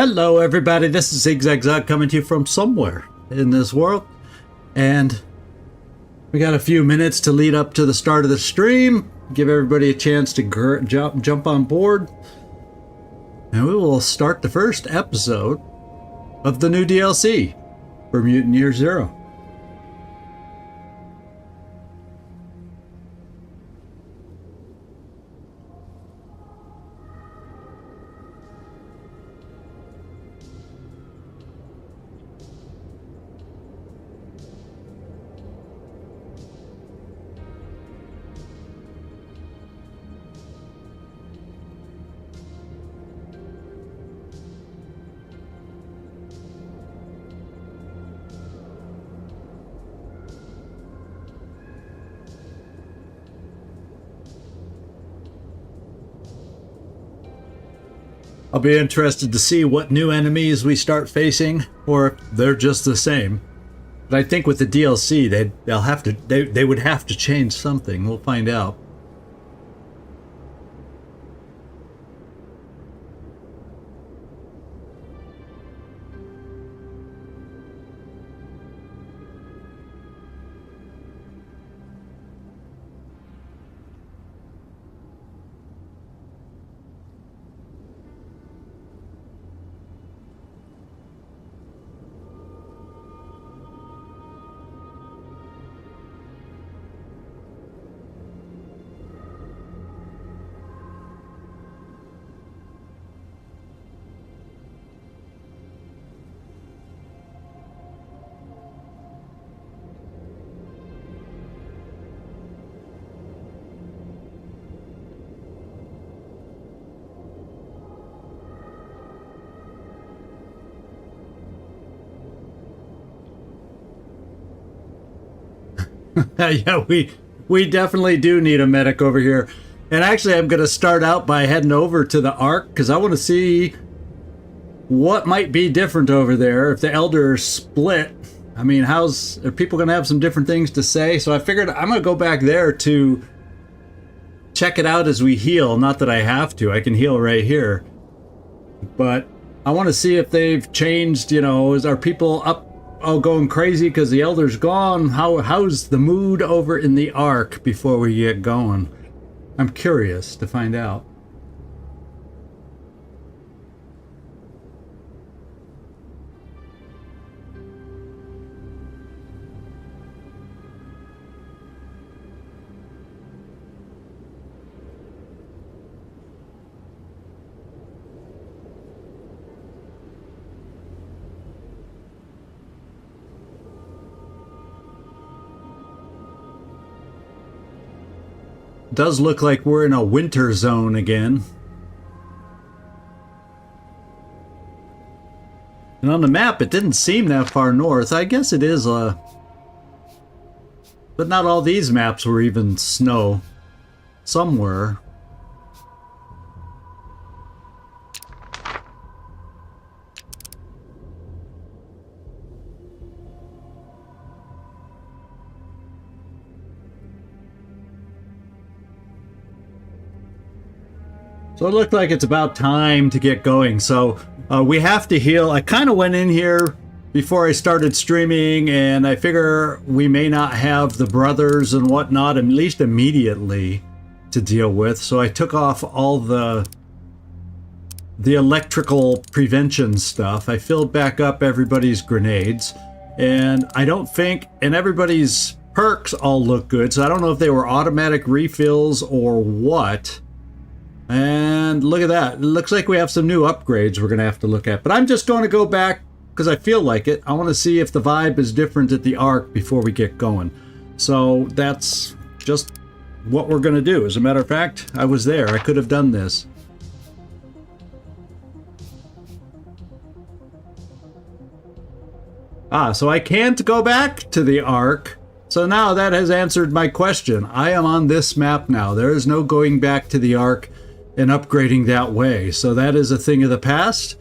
Hello everybody, this is Zigzag coming to you from somewhere in this world, and we got a few minutes to lead up to the start of the stream, give everybody a chance to jump on board, and we will start the first episode of the new DLC for Mutant Year Zero. I'll be interested to see what new enemies we start facing, or if they're just the same. But I think with the DLC, they would have to change something. We'll find out. Yeah, we definitely do need a medic over here. And actually, I'm going to start out by heading over to the Ark, because I want to see what might be different over there. If the Elders split, I mean, are people going to have some different things to say? So I figured I'm going to go back there to check it out as we heal. Not that I have to. I can heal right here. But I want to see if they've changed, are people up going crazy because the Elder's gone? How's the mood over in the Ark before we get going? I'm curious to find out. Does look like we're in a winter zone again. And on the map, it didn't seem that far north. I guess it is but not all these maps were even snow. Some were. So it looked like it's about time to get going. So we have to heal. I kind of went in here before I started streaming, and I figure we may not have the brothers and whatnot, at least immediately, to deal with. So I took off all the electrical prevention stuff. I filled back up everybody's grenades, and I don't think, and everybody's perks all look good. So I don't know if they were automatic refills or what. And look at that. It looks like we have some new upgrades we're going to have to look at. But I'm just going to go back because I feel like it. I want to see if the vibe is different at the Ark before we get going. So that's just what we're going to do. As a matter of fact, I was there. I could have done this. So I can't go back to the Ark. So now that has answered my question. I am on this map now. There is no going back to the Ark and upgrading that way. So that is a thing of the past.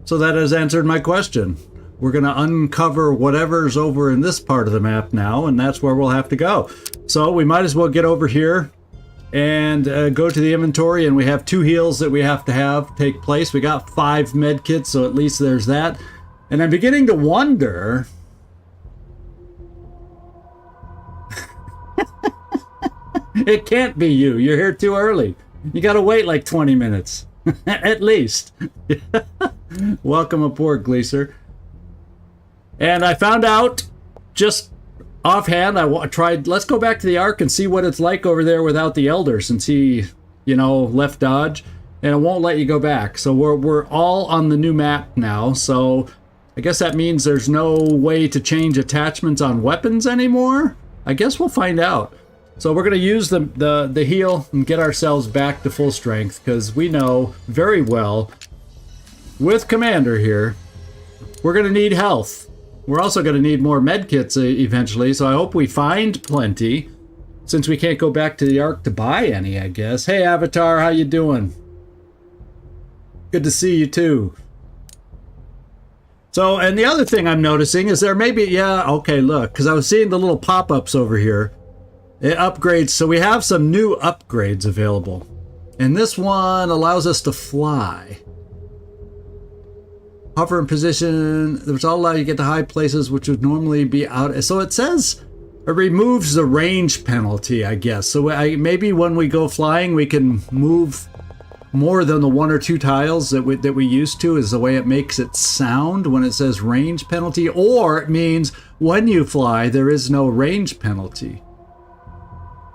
So that has answered my question. We're going to uncover whatever's over in this part of the map now, and that's where we'll have to go. So we might as well get over here and go to the inventory, and we have 2 heals that we have to have take place. We got 5 med kits, so at least there's that. And I'm beginning to wonder... It can't be you. You're here too early. You gotta wait like 20 minutes. At least. Welcome aboard, Gleaser. And I found out, just offhand, I tried, let's go back to the Ark and see what it's like over there without the Elder, since he, you know, left Dodge. And it won't let you go back. So we're all on the new map now. So I guess that means there's no way to change attachments on weapons anymore? I guess we'll find out. So we're going to use the heal and get ourselves back to full strength, because we know very well, with Commander here, we're going to need health. We're also going to need more medkits eventually, so I hope we find plenty, since we can't go back to the Ark to buy any, I guess. Hey, Avatar, how you doing? Good to see you, too. So, and the other thing I'm noticing is there may be, yeah, okay, look, because I was seeing the little pop-ups over here. It upgrades, so we have some new upgrades available. And this one allows us to fly. Hover in position, which all allow you to get to high places, which would normally be out. So it says it removes the range penalty, I guess. So maybe when we go flying, we can move more than the 1 or 2 tiles that we used to, is the way it makes it sound when it says range penalty. Or it means when you fly, there is no range penalty.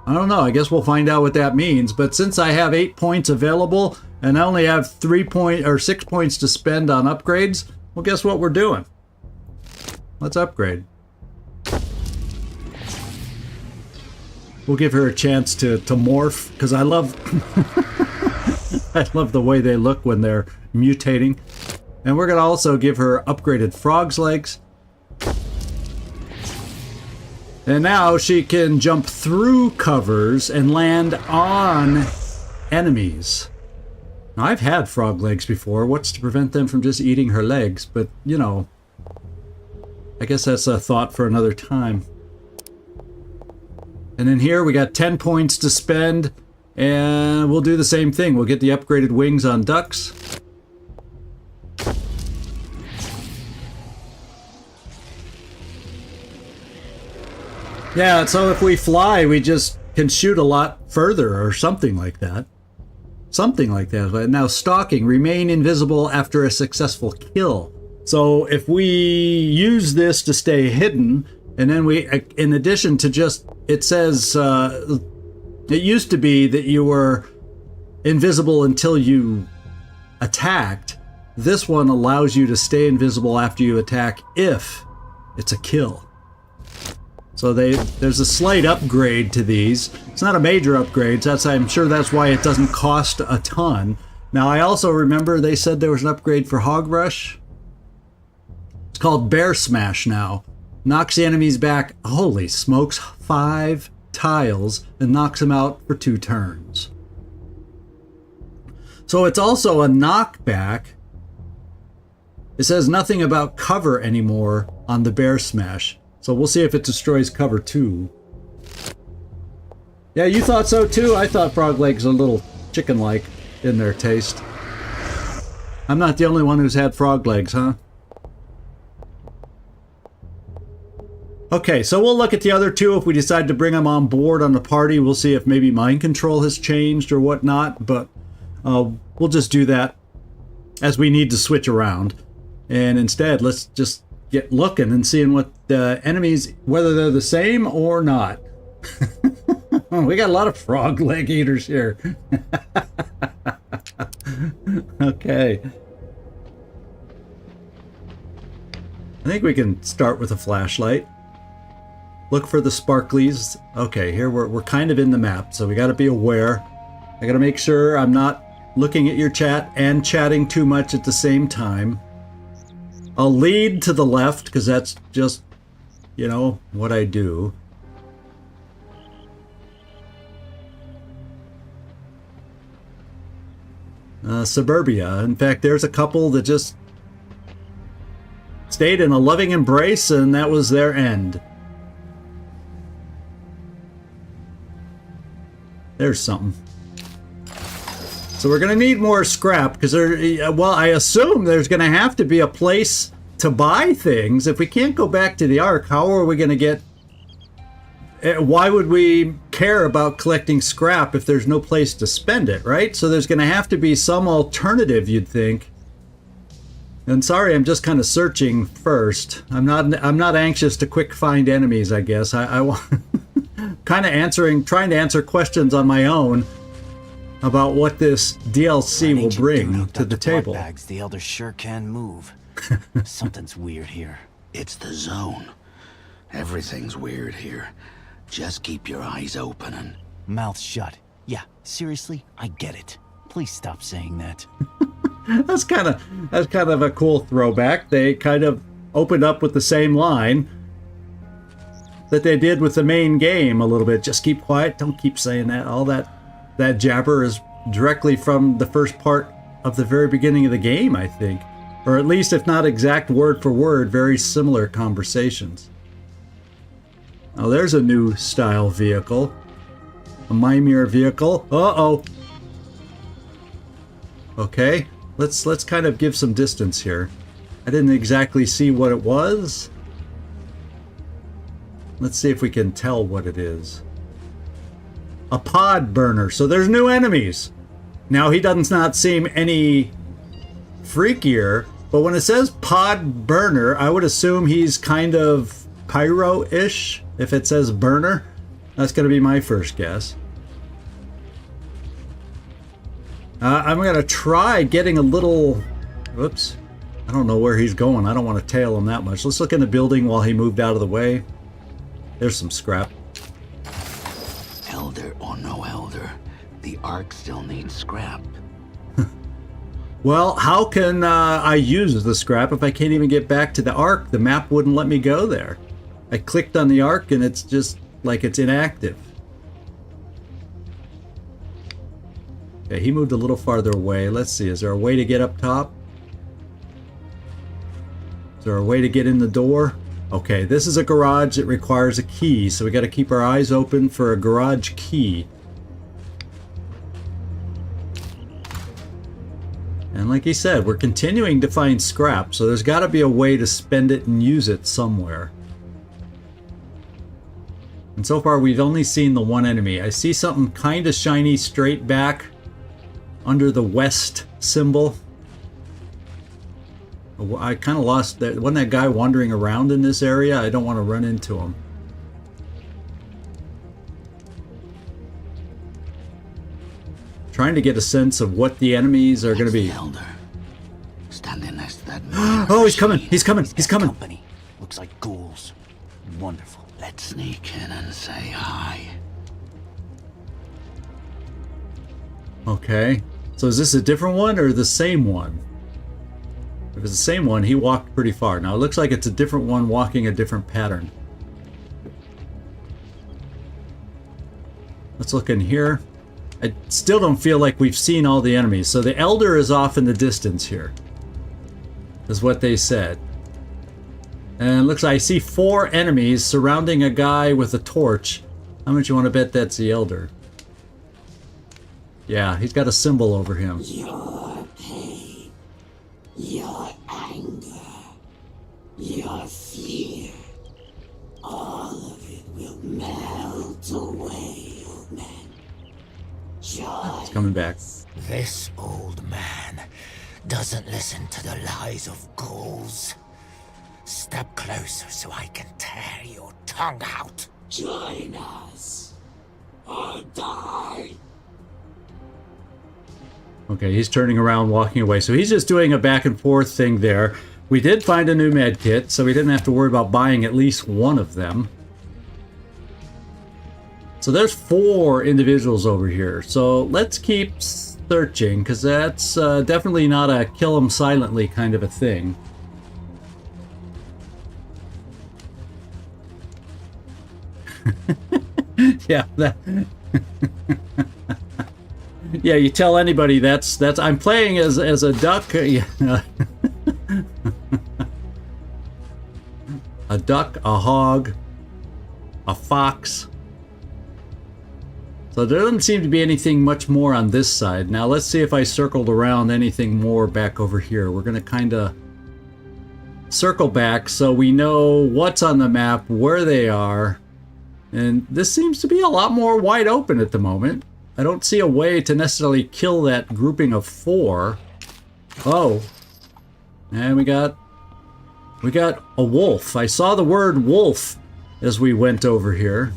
I don't know. I guess we'll find out what that means. But since I have 8 points available and I only have 6 points to spend on upgrades, well, guess what we're doing? Let's upgrade. We'll give her a chance to morph, because I love I love the way they look when they're mutating. And we're going to also give her upgraded frog's legs. And now she can jump through covers and land on enemies. Now, I've had frog legs before. What's to prevent them from just eating her legs? But, you know, I guess that's a thought for another time. And then here we got 10 points to spend. And we'll do the same thing. We'll get the upgraded wings on ducks. Yeah, so if we fly, we just can shoot a lot further or something like that. Something like that. Now, stalking, remain invisible after a successful kill. So if we use this to stay hidden, and then we, in addition to just, it says, it used to be that you were invisible until you attacked. This one allows you to stay invisible after you attack if it's a kill. So there's a slight upgrade to these. It's not a major upgrade, so I'm sure that's why it doesn't cost a ton. Now, I also remember they said there was an upgrade for Hog Rush. It's called Bear Smash now. Knocks the enemies back, holy smokes, 5 tiles and knocks them out for 2 turns. So it's also a knockback. It says nothing about cover anymore on the Bear Smash. So we'll see if it destroys cover too. Yeah, you thought so too? I thought frog legs are a little chicken-like in their taste. I'm not the only one who's had frog legs, huh? Okay, so we'll look at the other 2 if we decide to bring them on board on the party. We'll see if maybe mind control has changed or whatnot, but we'll just do that as we need to switch around. And instead, let's just get looking and seeing what the enemies, whether they're the same or not. We got a lot of frog leg eaters here. Okay. I think we can start with a flashlight. Look for the sparklies. Okay, here we're kind of in the map, so we got to be aware. I got to make sure I'm not looking at your chat and chatting too much at the same time. I'll lead to the left because that's just, you know, what I do. Suburbia. In fact, there's a couple that just stayed in a loving embrace, and that was their end. There's something. So we're going to need more scrap because well, I assume there's going to have to be a place to buy things. If we can't go back to the Ark, how are we going to get... Why would we care about collecting scrap if there's no place to spend it, right? So there's going to have to be some alternative, you'd think. And sorry, I'm just kind of searching first. I'm not anxious to quick find enemies, I guess. I want kind of trying to answer questions on my own about what this DLC will bring to the table. Bags, the Elder sure can move. Something's weird here. It's the zone. Everything's weird here. Just keep your eyes open and... Mouth shut. Yeah, seriously, I get it. Please stop saying that. That's kind of a cool throwback. They kind of opened up with the same line that they did with the main game a little bit. Just keep quiet. Don't keep saying that. All that jabber is directly from the first part of the very beginning of the game, I think. Or at least, if not exact word for word, very similar conversations. Now there's a new style vehicle. A Mimir vehicle. Uh-oh. Okay, let's kind of give some distance here. I didn't exactly see what it was. Let's see if we can tell what it is. A pod burner. So there's new enemies. Now he does not seem any freakier, but when it says pod burner, I would assume he's kind of pyro-ish. If it says burner, that's going to be my first guess. I'm going to try getting a little... Whoops. I don't know where he's going. I don't want to tail him that much. Let's look in the building while he moved out of the way. There's some scrap. Elder or no elder, the Ark still needs scrap. Well, how can I use the scrap if I can't even get back to the Ark? The map wouldn't let me go there. I clicked on the Ark and it's just like it's inactive. Okay, he moved a little farther away. Let's see, is there a way to get up top? Is there a way to get in the door? Okay, this is a garage that requires a key, so we got to keep our eyes open for a garage key. And like he said, we're continuing to find scrap, so there's got to be a way to spend it and use it somewhere. And so far we've only seen the one enemy. I see something kind of shiny straight back under the west symbol. I kind of lost that. Wasn't that guy wandering around in this area? I don't want to run into him. Trying to get a sense of what the enemies are going to be. Elder. Standing next to that. Oh, he's coming! He's coming! He's coming! Company. Looks like ghouls. Wonderful. Let's sneak in and say hi. Okay. So is this a different one or the same one? If it's the same one, he walked pretty far. Now it looks like it's a different one walking a different pattern. Let's look in here. I still don't feel like we've seen all the enemies. So the Elder is off in the distance here, is what they said. And it looks like I see 4 enemies surrounding a guy with a torch. How much you want to bet that's the Elder? Yeah, he's got a symbol over him. Your pain, your anger, your fear, all of it will melt away, old man. He's coming back. This old man doesn't listen to the lies of ghouls. Step closer so I can tear your tongue out. Join us or die. Okay, he's turning around, walking away. So he's just doing a back and forth thing there. We did find a new med kit, so we didn't have to worry about buying at least one of them. So there's 4 individuals over here. So let's keep searching, because that's definitely not a kill them silently kind of a thing. Yeah, that... Yeah, you tell anybody that's I'm playing as a duck. A duck, a hog, a fox. So there doesn't seem to be anything much more on this side. Now let's see if I circled around anything more back over here. We're going to kind of circle back so we know what's on the map, where they are. And this seems to be a lot more wide open at the moment. I don't see a way to necessarily kill that grouping of 4. Oh. And we got a wolf. I saw the word wolf as we went over here.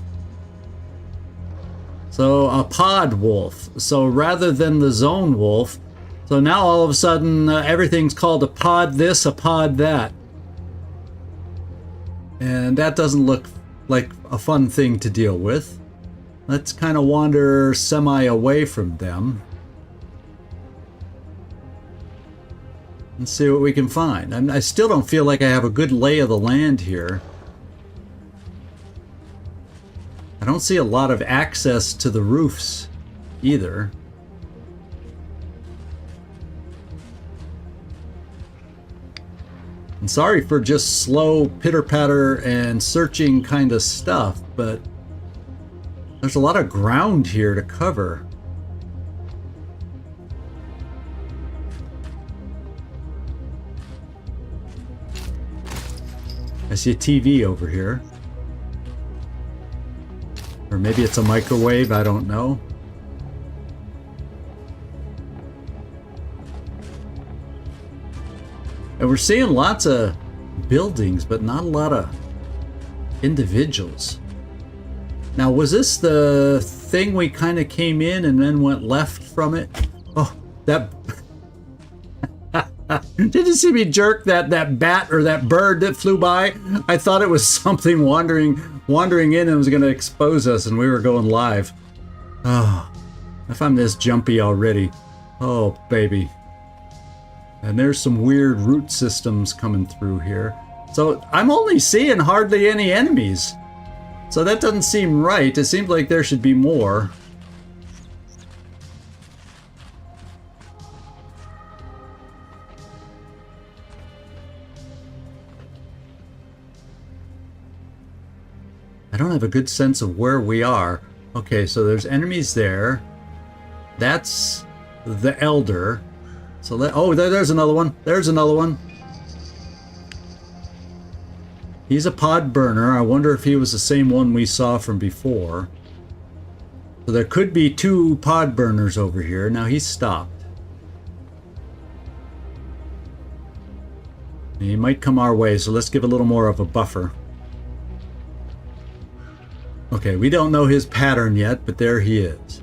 So a pod wolf. So rather than the zone wolf, so now all of a sudden everything's called a pod this, a pod that. And that doesn't look like a fun thing to deal with. Let's kind of wander semi away from them and see what we can find. I still don't feel like I have a good lay of the land here. I don't see a lot of access to the roofs either. I'm sorry for just slow pitter-patter and searching kind of stuff, but there's a lot of ground here to cover. I see a TV over here. Or maybe it's a microwave, I don't know. And we're seeing lots of buildings, but not a lot of individuals. Now, was this the thing we kind of came in and then went left from it? Oh, that... Did you see me jerk that bat or that bird that flew by? I thought it was something wandering in and was going to expose us, and we were going live. Oh, if I'm this jumpy already. Oh, baby. And there's some weird root systems coming through here. So I'm only seeing hardly any enemies. So that doesn't seem right. It seems like there should be more. I don't have a good sense of where we are. Okay, so there's enemies there. That's the Elder. So there's another one. There's another one. He's a pod burner. I wonder if he was the same one we saw from before. So there could be 2 pod burners over here. Now he's stopped. He might come our way, so let's give a little more of a buffer. Okay, we don't know his pattern yet, but there he is.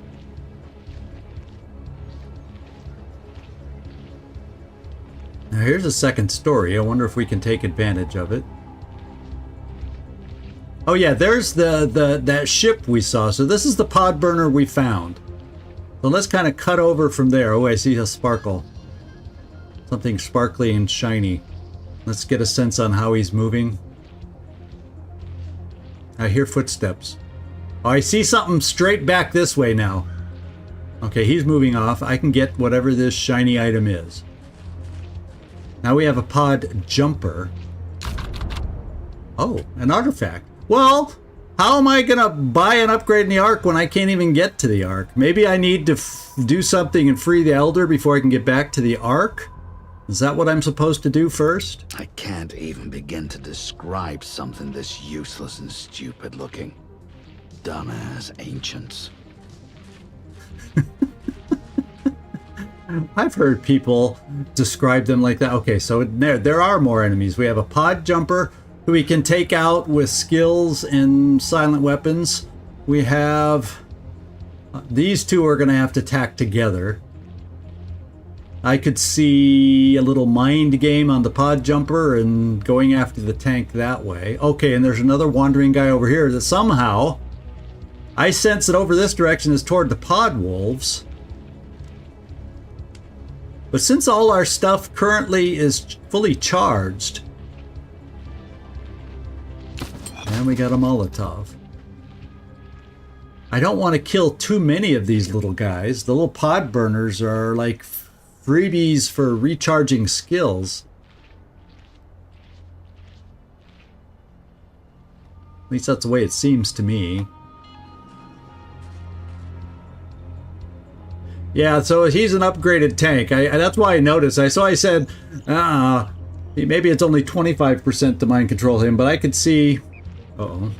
Now here's a second story. I wonder if we can take advantage of it. Oh yeah, there's that ship we saw. So this is the pod burner we found. So let's kind of cut over from there. Oh, I see a sparkle. Something sparkly and shiny. Let's get a sense on how he's moving. I hear footsteps. Oh, I see something straight back this way now. Okay, he's moving off. I can get whatever this shiny item is. Now we have a pod jumper. Oh, an artifact. Well, how am I going to buy an upgrade in the Ark when I can't even get to the Ark? Maybe I need to do something and free the Elder before I can get back to the Ark? Is that what I'm supposed to do first? I can't even begin to describe something this useless and stupid looking. Dumbass ancients. I've heard people describe them like that. Okay, so there are more enemies. We have a pod jumper who we can take out with skills and silent weapons. We have... these 2 are going to have to attack together. I could see a little mind game on the pod jumper and going after the tank that way. Okay, and there's another wandering guy over here that somehow... I sense that over this direction is toward the pod wolves. But since all our stuff currently is fully charged... and we got a Molotov. I don't want to kill too many of these little guys. The little pod burners are like freebies for recharging skills. At least that's the way it seems to me. Yeah, so he's an upgraded tank. That's why I noticed. I said, maybe it's only 25% to mind control him, but I could see... Uh-oh.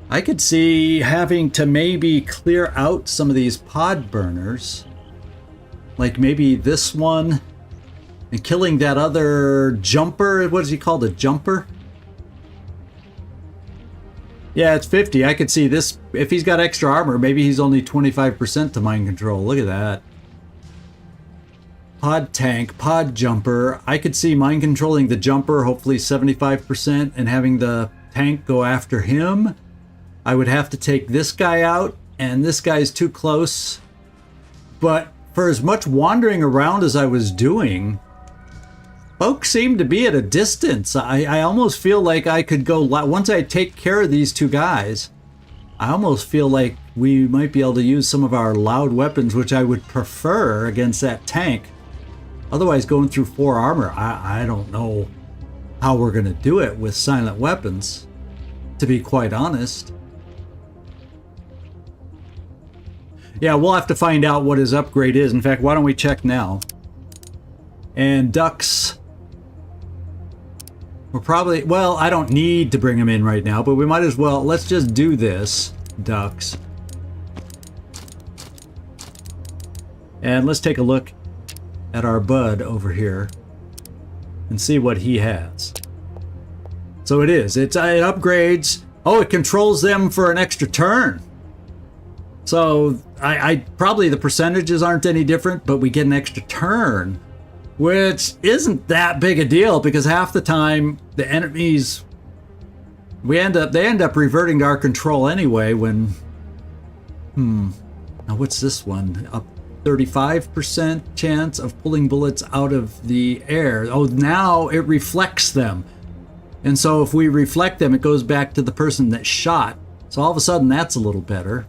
I could see having to maybe clear out some of these pod burners. Like maybe this one. And killing that other jumper. What is he called? A jumper? Yeah, it's 50. I could see this. If he's got extra armor, maybe he's only 25% to mind control. Look at that. Pod tank, pod jumper. I could see mind controlling the jumper, hopefully 75%, and having the tank go after him. I would have to take this guy out, and this guy's too close. But for as much wandering around as I was doing, folks seem to be at a distance. I almost feel like I could go... Once I take care of these two guys, I almost feel like we might be able to use some of our loud weapons, which I would prefer against that tank. Otherwise, going through 4 armor, I don't know how we're going to do it with silent weapons, to be quite honest. Yeah, we'll have to find out what his upgrade is. In fact, why don't we check now? And ducks... We're probably... Well, I don't need to bring him in right now, but we might as well... Let's just do this. Ducks. And let's take a look at our bud over here and see what he has. So it is. It upgrades... Oh, it controls them for an extra turn. So I probably the percentages aren't any different, but we get an extra turn, which isn't that big a deal because half the time the enemies they end up reverting to our control anyway when now what's this one? Up 35% chance of pulling bullets out of the air. Oh, now it reflects them. And so if we reflect them, it goes back to the person that shot. So all of a sudden that's a little better.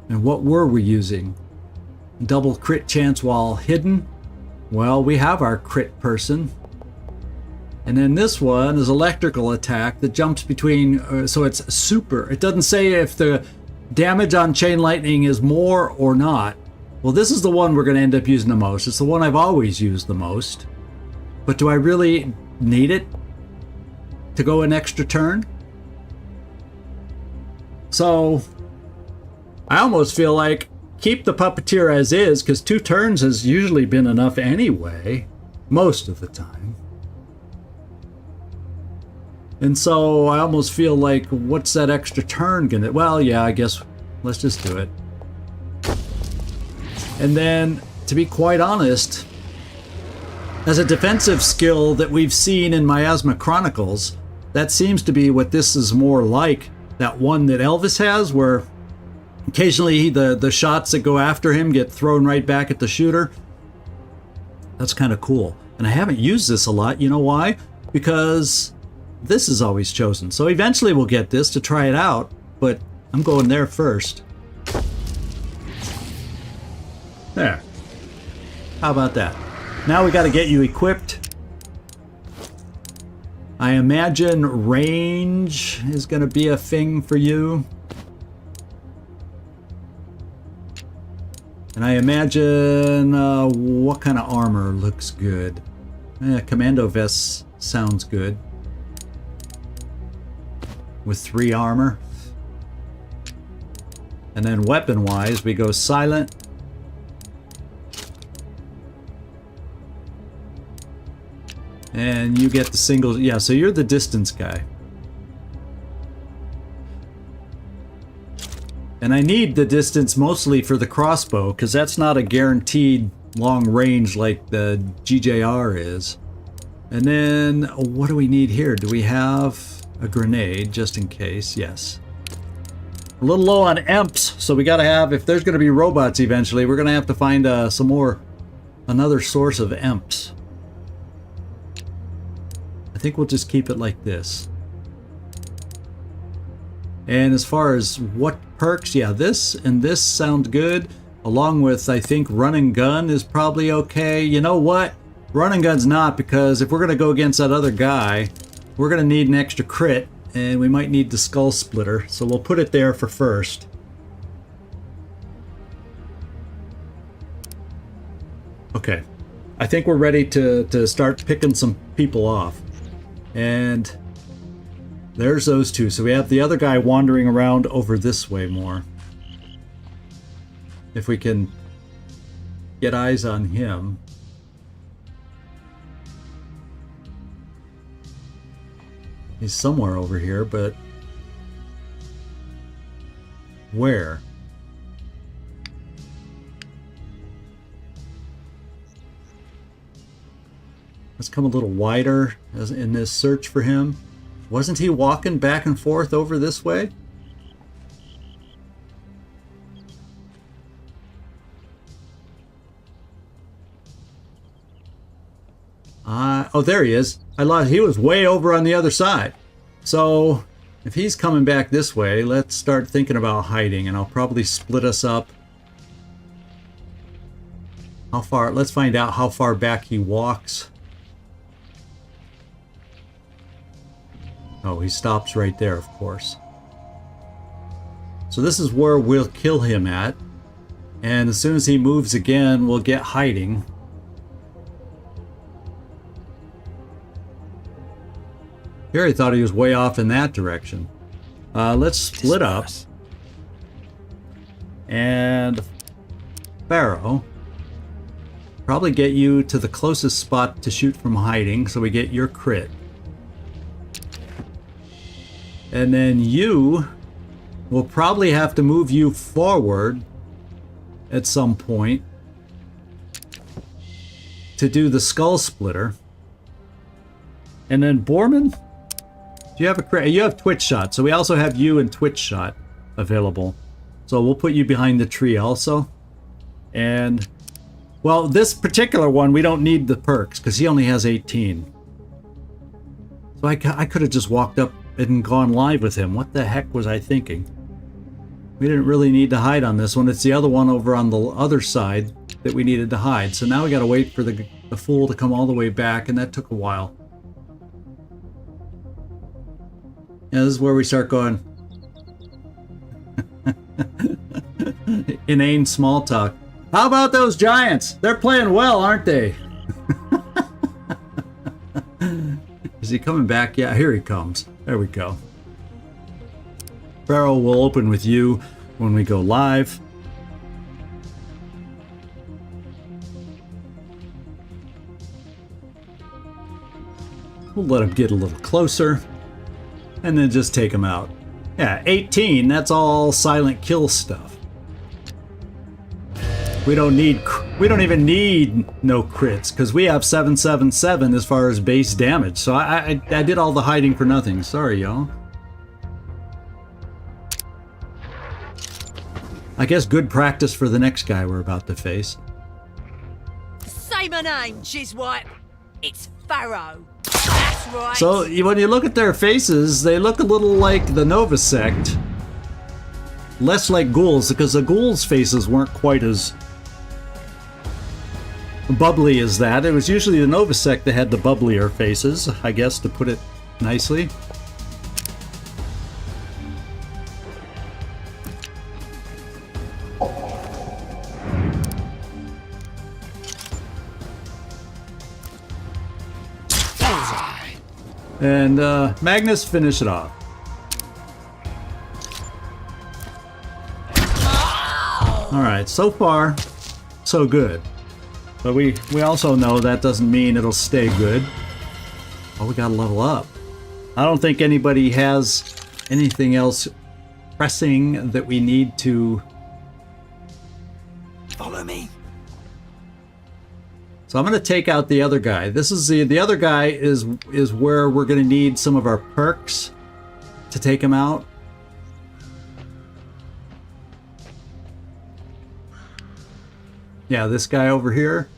And what were we using? Double crit chance while hidden? Well, we have our crit person. And then this one is electrical attack that jumps between, so it's super. It doesn't say if the damage on chain lightning is more or not. Well, this is the one we're going to end up using the most. It's the one I've always used the most. But do I really need it to go an extra turn? So... I almost feel like keep the puppeteer as is, because 2 turns has usually been enough anyway, most of the time. And so I almost feel like, what's that extra turn gonna... Well, yeah, I guess let's just do it. And then, to be quite honest, as a defensive skill that we've seen in Miasma Chronicles, that seems to be what this is more like. That one that Elvis has, where... Occasionally, the shots that go after him get thrown right back at the shooter. That's kind of cool. And I haven't used this a lot. You know why? Because this is always chosen. So eventually we'll get this to try it out. But I'm going there first. There. How about that? Now we got to get you equipped. I imagine range is going to be a thing for you. And I imagine what kind of armor looks good. Commando vest sounds good. With 3 armor. And then weapon-wise, we go silent. And you get the single... Yeah, so you're the distance guy. And I need the distance mostly for the crossbow, because that's not a guaranteed long range like the GJR is. And then, what do we need here? Do we have a grenade, just in case? Yes. A little low on EMPs, so we gotta have, if there's gonna be robots eventually, we're gonna have to find another source of EMPs. I think we'll just keep it like this. And as far as what perks, yeah, this and this sound good. Along with, I think, run and gun is probably okay. You know what? Run and gun's not, because if we're going to go against that other guy, we're going to need an extra crit. And we might need the skull splitter, so we'll put it there for first. Okay. I think we're ready to start picking some people off. And there's those two. So we have the other guy wandering around over this way more. If we can get eyes on him. He's somewhere over here, but where? Let's come a little wider in this search for him. Wasn't he walking back and forth over this way? Oh, there he is. He was way over on the other side. So, if he's coming back this way, let's start thinking about hiding, and I'll probably split us up. How far? Let's find out how far back he walks. Oh, he stops right there, of course. So this is where we'll kill him at. And as soon as he moves again, we'll get hiding. Here I thought he was way off in that direction. Let's split up. And Pharaoh, probably get you to the closest spot to shoot from hiding so we get your crit. And then you, we'll probably have to move you forward at some point to do the skull splitter. And then Borman, do you have a crit? You have Twitch shot, so we also have you and Twitch shot available. So we'll put you behind the tree also. And, well, this particular one, we don't need the perks because he only has 18. So I could have just walked up and gone live with him. What the heck was I thinking? We didn't really need to hide on this one. It's the other one over on the other side that we needed to hide. So now we got to wait for the fool to come all the way back, and that took a while. Yeah, this is where we start going inane small talk. How about those Giants? They're playing well, aren't they? Is he coming back? Yeah, here he comes. There we go. Pharaoh will open with you when we go live. We'll let him get a little closer. And then just take him out. Yeah, 18, that's all silent kill stuff. We don't even need no crits, because we have 777 as far as base damage. So I did all the hiding for nothing. Sorry, y'all. I guess good practice for the next guy we're about to face. Say my name, Jizwipe. It's Pharaoh. That's right. So when you look at their faces, they look a little like the Nova Sect. Less like ghouls, because the ghouls' faces weren't quite as bubbly as that. It was usually the Nova Sect that had the bubblier faces, I guess, to put it nicely. And Magnus, finish it off. Alright, so far, so good. But we also know that doesn't mean it'll stay good. Oh, we gotta level up. I don't think anybody has anything else pressing that we need to... Follow me. So I'm going to take out the other guy. This is the other guy is where we're going to need some of our perks to take him out. Yeah, this guy over here.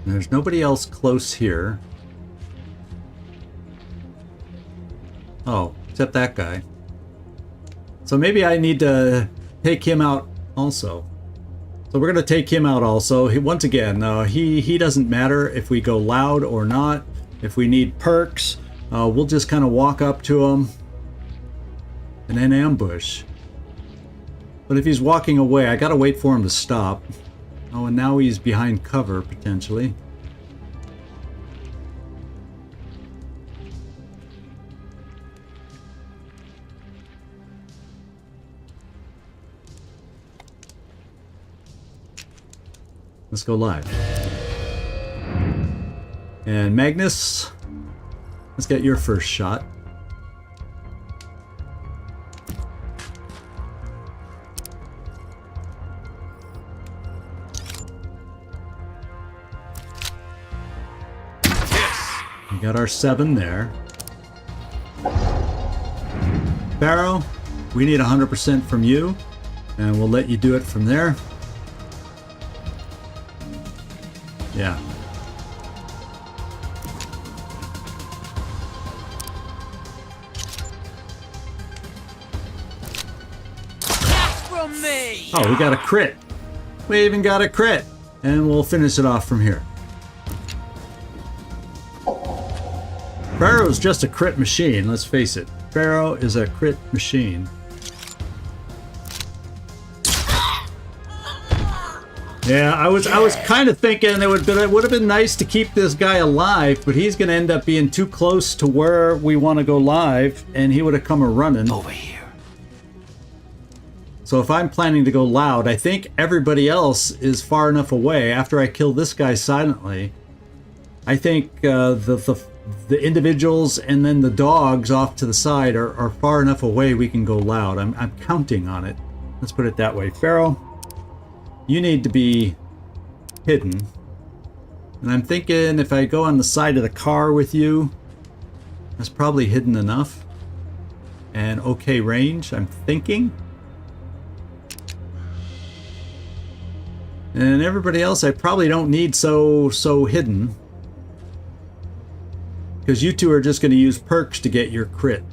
There's nobody else close here. Oh, except that guy. So maybe I need to take him out also. So So we're going to take him out also. Once again, he doesn't matter if we go loud or not. If we need perks, we'll just kind of walk up to him and then ambush. But if he's walking away, I got to wait for him to stop. Oh, and now he's behind cover, potentially. Let's go live. And Magnus, let's get your first shot. We got our 7 there. Pharaoh, we need 100% from you, and we'll let you do it from there. Yeah. That's from me! Oh, we got a crit. We even got a crit. And we'll finish it off from here. Pharaoh's just a crit machine, let's face it. Pharaoh is a crit machine. Yeah, I was kind of thinking it would have been nice to keep this guy alive, but he's going to end up being too close to where we want to go live, and he would have come a-running. Over here. So if I'm planning to go loud, I think everybody else is far enough away. After I kill this guy silently, I think the individuals and then the dogs off to the side are far enough away we can go loud. I'm counting on it. Let's put it that way. Pharaoh, you need to be hidden. And I'm thinking if I go on the side of the car with you, that's probably hidden enough. And okay range, I'm thinking. And everybody else I probably don't need so hidden. Because you two are just going to use perks to get your crit.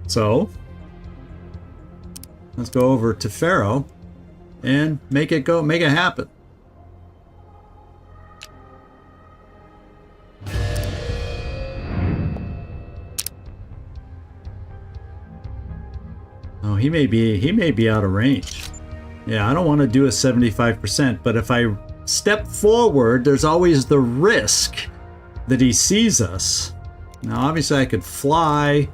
So, let's go over to Pharaoh and make it happen. Oh, he may be out of range. Yeah, I don't want to do a 75%, but if I step forward, there's always the risk that he sees us. Now, obviously I could fly.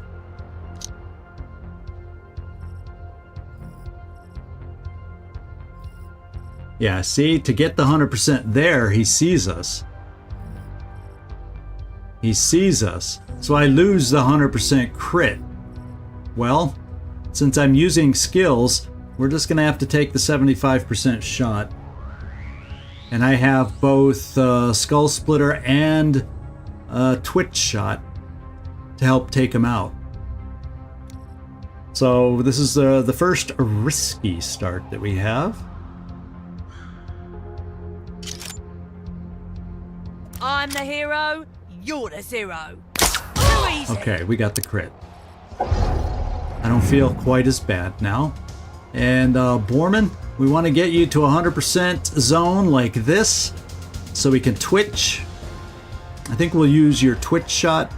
Yeah, see, to get the 100% there, he sees us. He sees us. So I lose the 100% crit. Well, since I'm using skills, we're just going to have to take the 75% shot. And I have both Skull Splitter and Twitch shot to help take him out. So this is the first risky start that we have. I'm the hero, you're the zero. Too easy. Okay, we got the crit. I don't feel quite as bad now. And Borman, we want to get you to 100% zone like this so we can twitch. I think we'll use your twitch shot.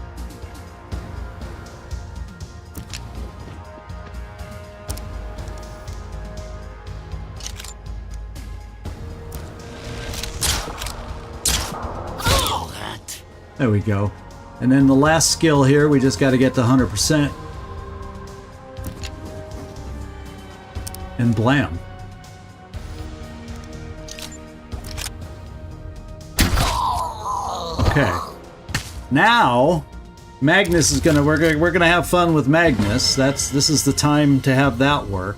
There we go. And then the last skill here, we just got to get to 100%. And blam. Okay. Now, Magnus is we're gonna have fun with Magnus. This is the time to have that work.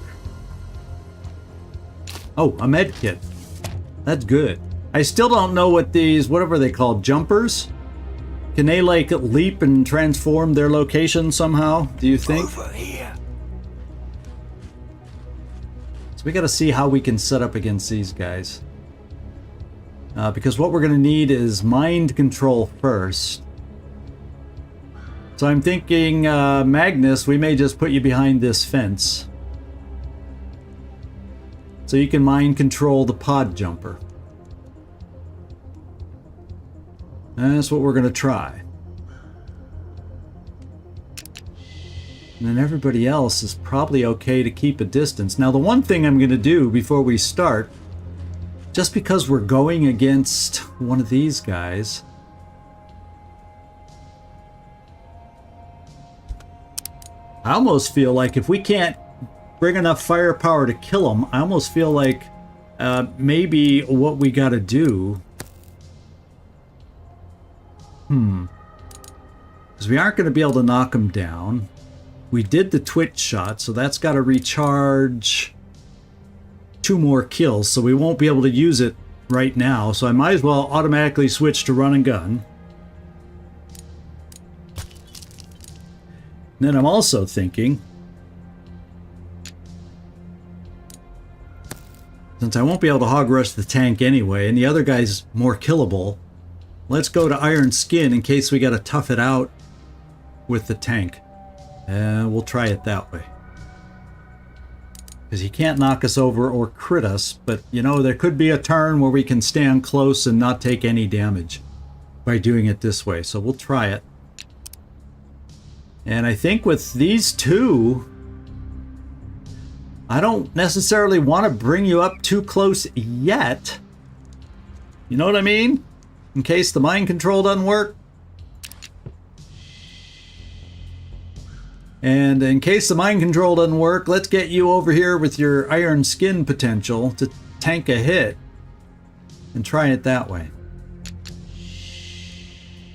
Oh, a med kit. That's good. I still don't know what these, whatever they call, jumpers. Can they like leap and transform their location somehow? Do you think? Over here. So we got to see how we can set up against these guys. Because what we're going to need is mind control first. So I'm thinking, Magnus, we may just put you behind this fence. so you can mind control the pod jumper. And that's what we're going to try. And then everybody else is probably okay to keep a distance. Now, the one thing I'm going to do before we start, just because we're going against one of these guys, I almost feel like if we can't bring enough firepower to kill them, I almost feel like maybe what we got to do... Because we aren't going to be able to knock them down. We did the twitch shot, so that's got to recharge 2 more kills, so we won't be able to use it right now, so I might as well automatically switch to run and gun. And then I'm also thinking, since I won't be able to hog rush the tank anyway, and the other guy's more killable, let's go to Iron Skin in case we got to tough it out with the tank. We'll try it that way. Because he can't knock us over or crit us, but you know, there could be a turn where we can stand close and not take any damage by doing it this way. So we'll try it. And I think with these two, I don't necessarily want to bring you up too close yet. You know what I mean? In case the mind control doesn't work. And in case the mind control doesn't work, let's get you over here with your Iron Skin potential to tank a hit and try it that way.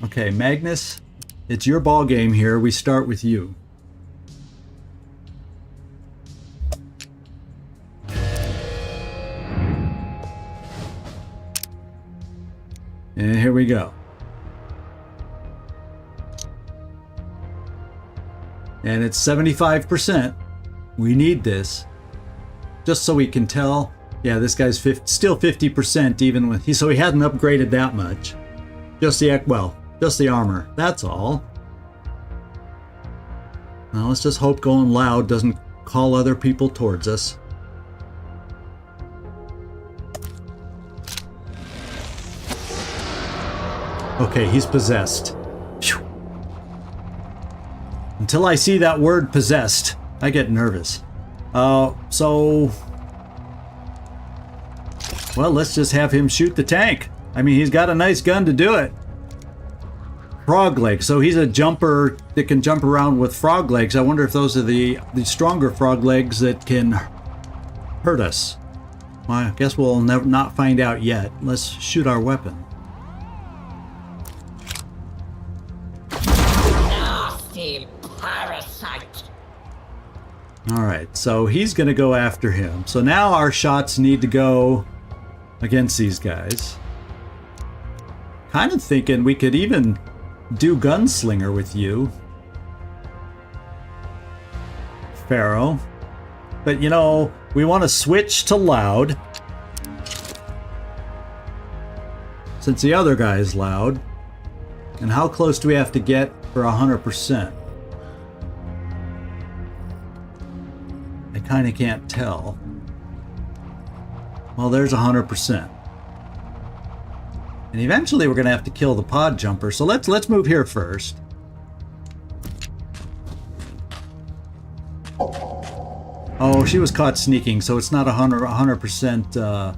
Okay, Magnus, it's your ball game here. We start with you. And here we go. And it's 75%. We need this. Just so we can tell. Yeah, this guy's still 50% even with... So he hadn't upgraded that much. Just the armor. That's all. Now let's just hope going loud doesn't call other people towards us. Okay, he's possessed. Phew. Until I see that word possessed, I get nervous. So... Well, let's just have him shoot the tank. I mean, he's got a nice gun to do it. Frog legs. So he's a jumper that can jump around with frog legs. I wonder if those are the stronger frog legs that can hurt us. Well, I guess we'll not find out yet. Let's shoot our weapon. Nasty parasite. Alright, so he's going to go after him. So now our shots need to go against these guys. Kind of thinking we could even do Gunslinger with you, Pharaoh. But you know, we want to switch to loud. Since the other guy is loud. And how close do we have to get for 100%? I kind of can't tell. Well, there's 100%. And eventually we're going to have to kill the pod jumper. So let's move here first. Oh, she was caught sneaking, so it's not 100%.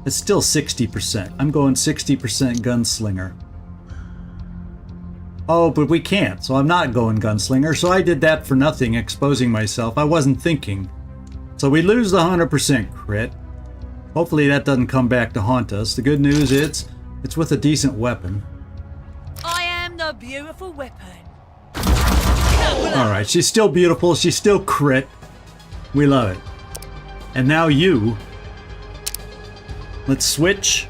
It's still 60%. I'm going 60% Gunslinger. Oh, but we can't, so I'm not going Gunslinger. So I did that for nothing, exposing myself. I wasn't thinking. So we lose the 100% crit. Hopefully that doesn't come back to haunt us. The good news is it's with a decent weapon. I am the beautiful weapon. Alright, she's still beautiful. She's still crit. We love it. And now you. Let's switch.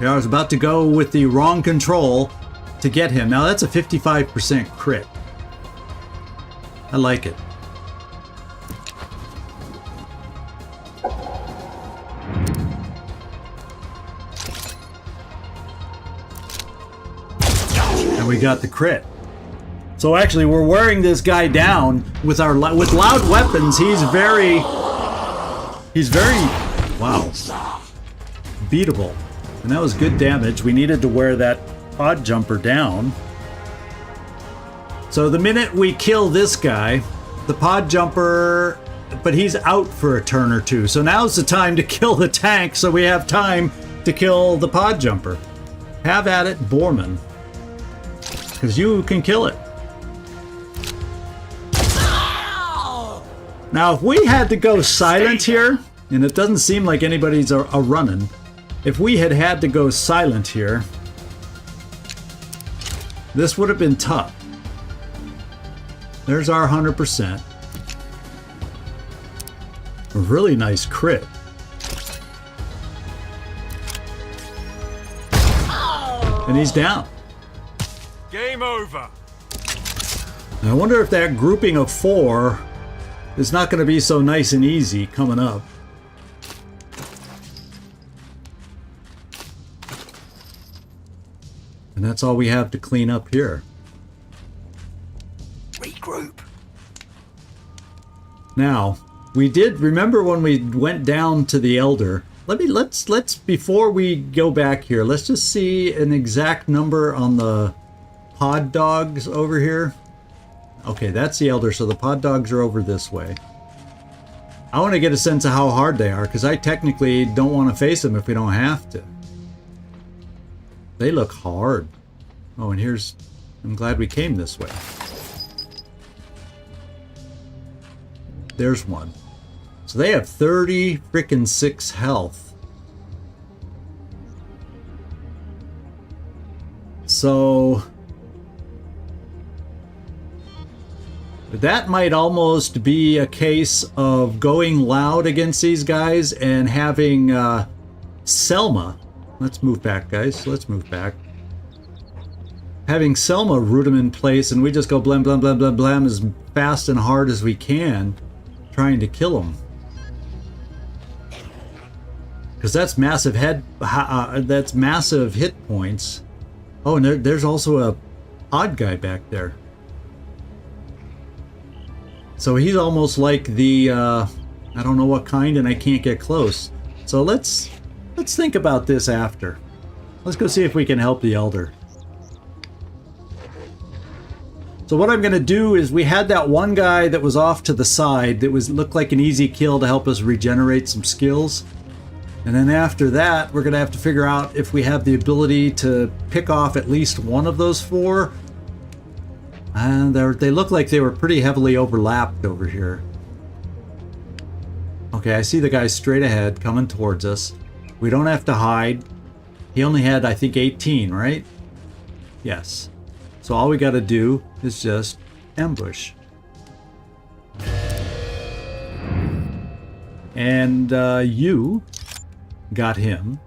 Yeah, I was about to go with the wrong control to get him. Now that's a 55% crit. I like it. And we got the crit. So actually, we're wearing this guy down with loud weapons. He's very, wow, beatable. And that was good damage. We needed to wear that pod jumper down. So the minute we kill this guy, the pod jumper, but he's out for a turn or two. So now's the time to kill the tank, so we have time to kill the pod jumper. Have at it, Borman. Because you can kill it. Now, if we had to go silent here, and it doesn't seem like anybody's a running, if we had to go silent here, this would have been tough. There's our 100%. A really nice crit. And he's down. Game over. I wonder if that grouping of 4 is not going to be so nice and easy coming up. And that's all we have to clean up here. Regroup. Now, we did remember when we went down to the Elder. Let's before we go back here, let's just see an exact number on the pod dogs over here. Okay, that's the Elder, so the pod dogs are over this way. I want to get a sense of how hard they are, because I technically don't want to face them if we don't have to. They look hard. Oh, and here's... I'm glad we came this way. There's one. So they have 30 frickin' 6 health. So... that might almost be a case of going loud against these guys and having Selma. Let's move back, guys. Let's move back. Having Selma root them in place, and we just go blam, blam, blam, blam, blam as fast and hard as we can, trying to kill them. Because that's massive that's massive hit points. Oh, and there's also a odd guy back there. So he's almost like the, I don't know what kind, and I can't get close. So let's think about this after. Let's go see if we can help the Elder. So what I'm going to do is, we had that one guy that was off to the side that looked like an easy kill to help us regenerate some skills. And then after that, we're going to have to figure out if we have the ability to pick off at least one of those 4. And they look like they were pretty heavily overlapped over here. Okay, I see the guy straight ahead coming towards us. We don't have to hide. He only had, I think, 18, right? Yes. So all we got to do is just ambush. And you got him.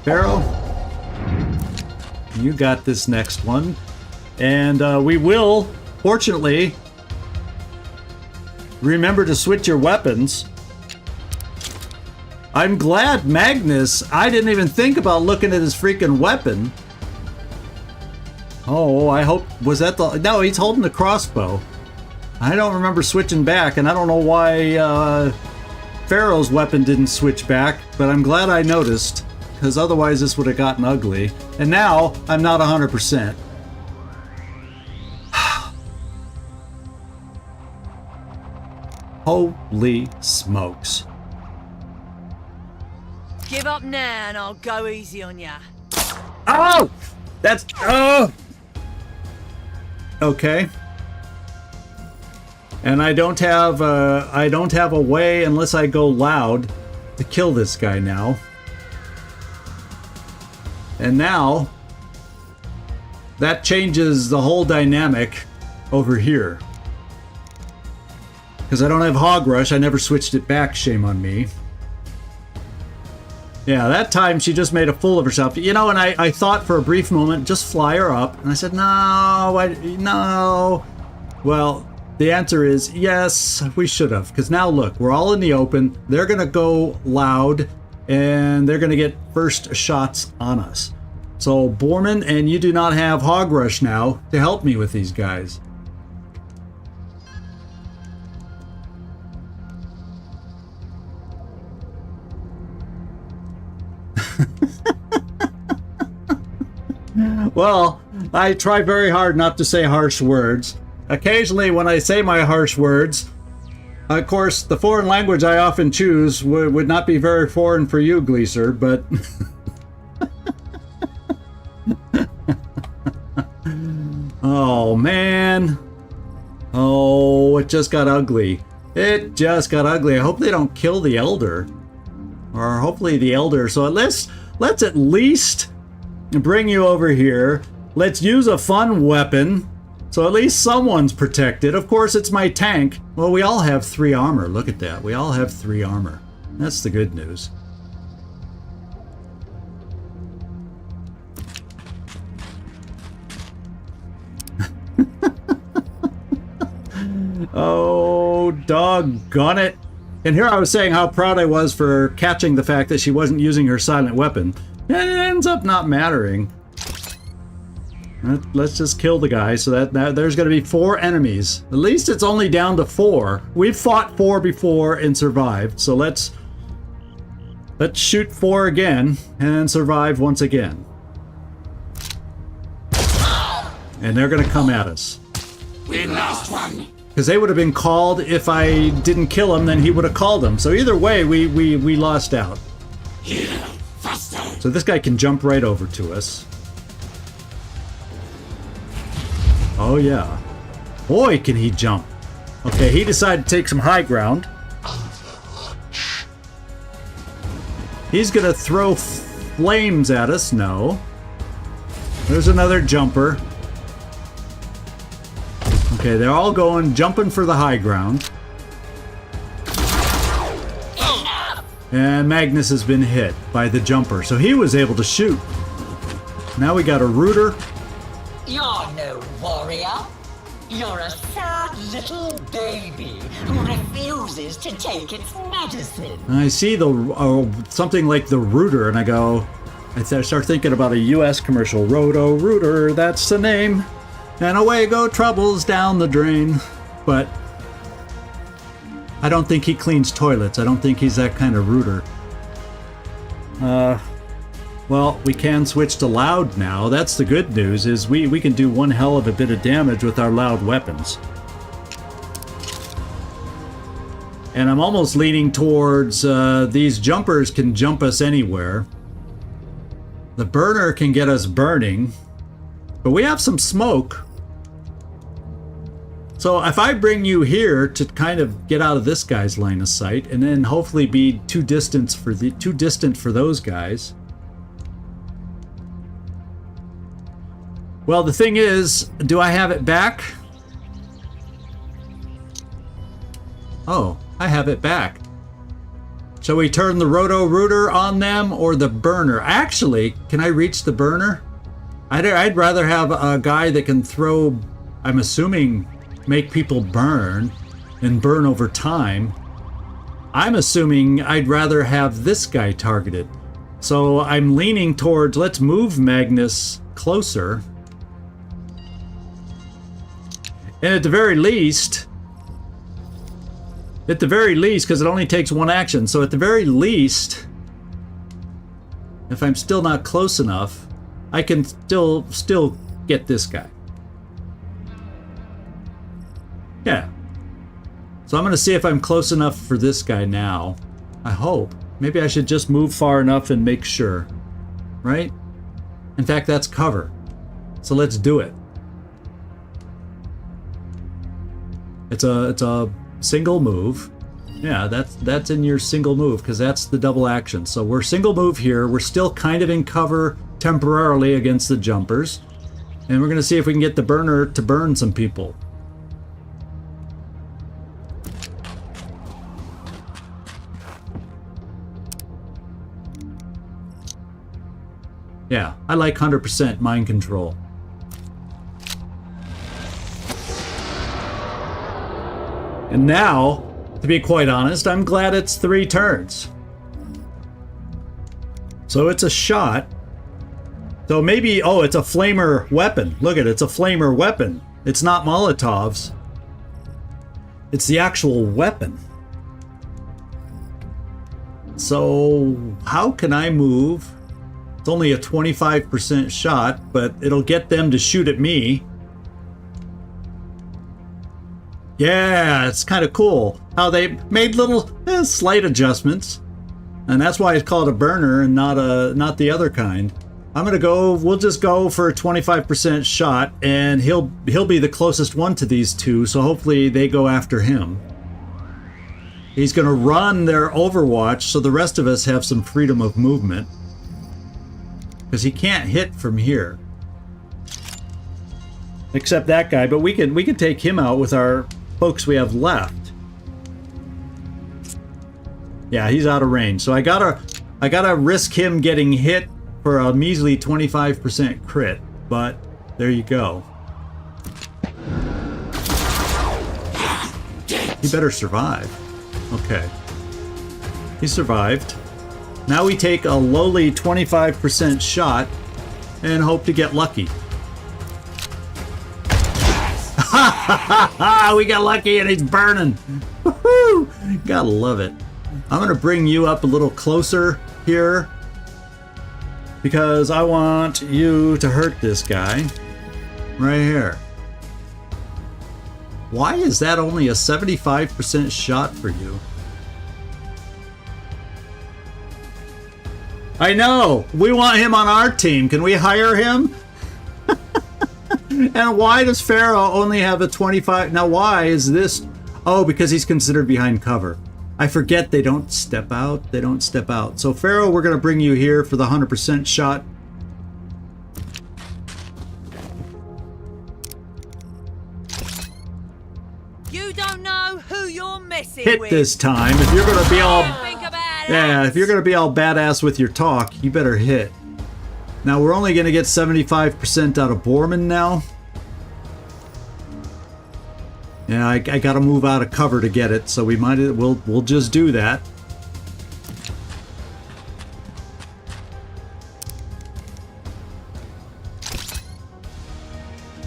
Pharaoh, you got this next one. And we will, fortunately, remember to switch your weapons. I'm glad Magnus, I didn't even think about looking at his freaking weapon. Oh, I hope, was that the, no, he's holding the crossbow. I don't remember switching back, and I don't know why Pharaoh's weapon didn't switch back, but I'm glad I noticed. Because otherwise this would have gotten ugly. And now, I'm not 100%. Holy smokes. Give up now and I'll go easy on ya. Oh! That's... oh! Okay. And I don't have a way, unless I go loud, to kill this guy now. And now, that changes the whole dynamic over here. Because I don't have Hog Rush, I never switched it back, shame on me. Yeah, that time she just made a fool of herself. You know, and I thought for a brief moment, just fly her up. And I said, no, no. Well, the answer is yes, we should have. Because now look, we're all in the open. They're going to go loud. and they're going to get first shots on us. So Borman, and you do not have Hog Rush now to help me with these guys. Well, I try very hard not to say harsh words. Occasionally when I say my harsh words, of course, the foreign language I often choose would not be very foreign for you, Gleaser, but... Oh, man. Oh, it just got ugly. It just got ugly. I hope they don't kill the Elder. Or hopefully the Elder. So let's at least bring you over here. Let's use a fun weapon. So at least someone's protected. Of course, it's my tank. Well, we all have 3 armor. Look at that. We all have 3 armor. That's the good news. Oh, doggone it. And here I was saying how proud I was for catching the fact that she wasn't using her silent weapon. And it ends up not mattering. Let's just kill the guy so that there's going to be 4 enemies. At least it's only down to 4. We've fought 4 before and survived. So let's shoot 4 again and survive once again. And they're going to come at us. We lost one. Because they would have been called if I didn't kill him, then he would have called them. So either way, we lost out. Here, faster. So this guy can jump right over to us. Oh yeah. Boy, can he jump. Okay, he decided to take some high ground. He's gonna throw flames at us. No. There's another jumper. Okay, they're all jumping for the high ground. And Magnus has been hit by the jumper, so he was able to shoot. Now we got a rooter. You're no warrior. You're a sad little baby who refuses to take its medicine. I see something like the rooter, and I start thinking about a U.S. commercial. Roto Rooter, that's the name. And away go troubles down the drain. But I don't think he cleans toilets. I don't think he's that kind of rooter. Well, we can switch to loud now. That's the good news, is we can do one hell of a bit of damage with our loud weapons. And I'm almost leaning towards these jumpers can jump us anywhere. The burner can get us burning. But we have some smoke. So if I bring you here to kind of get out of this guy's line of sight, and then hopefully be too distant for those guys. Well, the thing is, do I have it back? Oh, I have it back. Shall we turn the Roto Rooter on them or the burner? Actually, can I reach the burner? I'd rather have a guy that can throw, I'm assuming, make people burn and burn over time. I'm assuming I'd rather have this guy targeted. So I'm leaning towards, let's move Magnus closer. And at the very least, because it only takes 1 action, so at the very least, if I'm still not close enough, I can still get this guy. Yeah. So I'm going to see if I'm close enough for this guy now. I hope. Maybe I should just move far enough and make sure. Right? In fact, that's cover. So let's do it. It's a single move. Yeah, that's in your single move because that's the double action. So we're single move here. We're still kind of in cover temporarily against the jumpers. And we're going to see if we can get the burner to burn some people. Yeah, I like 100% mind control. And now, to be quite honest, I'm glad it's 3 turns. So it's a shot. So maybe, oh, it's a flamer weapon. Look at it, it's a flamer weapon. It's not Molotovs. It's the actual weapon. So how can I move? It's only a 25% shot, but it'll get them to shoot at me. Yeah, it's kind of cool how they made little slight adjustments. And that's why it's called a burner and not the other kind. I'm gonna go, we'll just go for a 25% shot, and he'll be the closest one to these two, so hopefully they go after him. He's gonna run their Overwatch so the rest of us have some freedom of movement. Because he can't hit from here. Except that guy, but we can take him out with our folks we have left. Yeah, he's out of range. So I gotta risk him getting hit for a measly 25% crit, but there you go. He better survive. Okay. He survived. Now we take a lowly 25% shot and hope to get lucky. We got lucky and he's burning. Woohoo! Gotta love it. I'm gonna bring you up a little closer here because I want you to hurt this guy right here. Why is that only a 75% shot for you? I know! We want him on our team. Can we hire him? And why does Pharaoh only have a 25? Now why is this? Oh, because he's considered behind cover. I forget they don't step out. They don't step out. So Pharaoh, we're going to bring you here for the 100% shot. You don't know who you're messing Hit with. this time. If you're going to be all... Think about Yeah, if you're going to be all badass with your talk, you better hit. Now we're only going to get 75% out of Borman now. Yeah, I got to move out of cover to get it, so we'll just do that.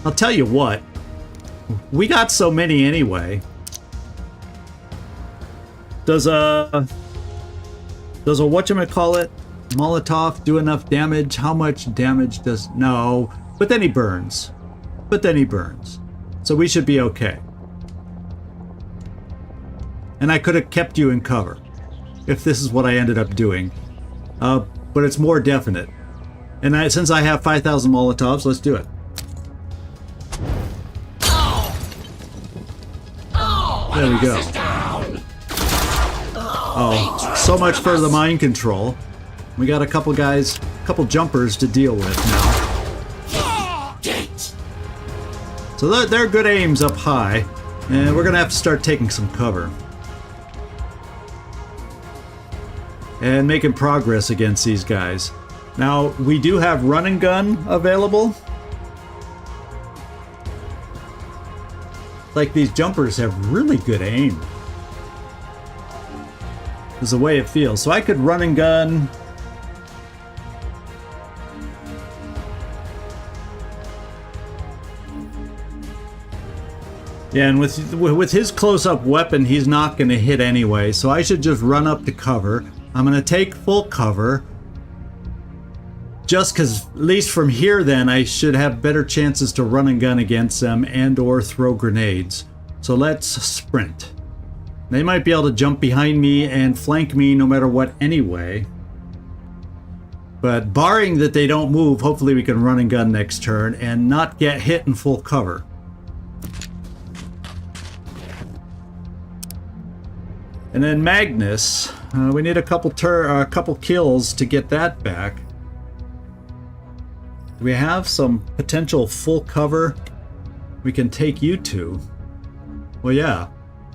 I'll tell you what. We got so many anyway. Does a whatchamacallit Molotov do enough damage? How much damage does... No. But then he burns. So we should be okay. And I could have kept you in cover if this is what I ended up doing. But it's more definite. And since I have 5,000 Molotovs, let's do it. There we go. Oh, so much for the mind control. We got a couple guys, couple jumpers to deal with now. So they're good aims up high, and we're gonna have to start taking some cover. And making progress against these guys. Now, we do have run and gun available. Like, these jumpers have really good aim. Is the way it feels. So I could run and gun. Yeah, and with his close-up weapon, he's not going to hit anyway. So I should just run up to cover. I'm going to take full cover. Just because, at least from here then, I should have better chances to run and gun against them and or throw grenades. So let's sprint. They might be able to jump behind me and flank me no matter what anyway. But barring that they don't move, hopefully we can run and gun next turn and not get hit in full cover. And then Magnus, we need a couple kills to get that back. Do we have some potential full cover we can take you to? Well, yeah,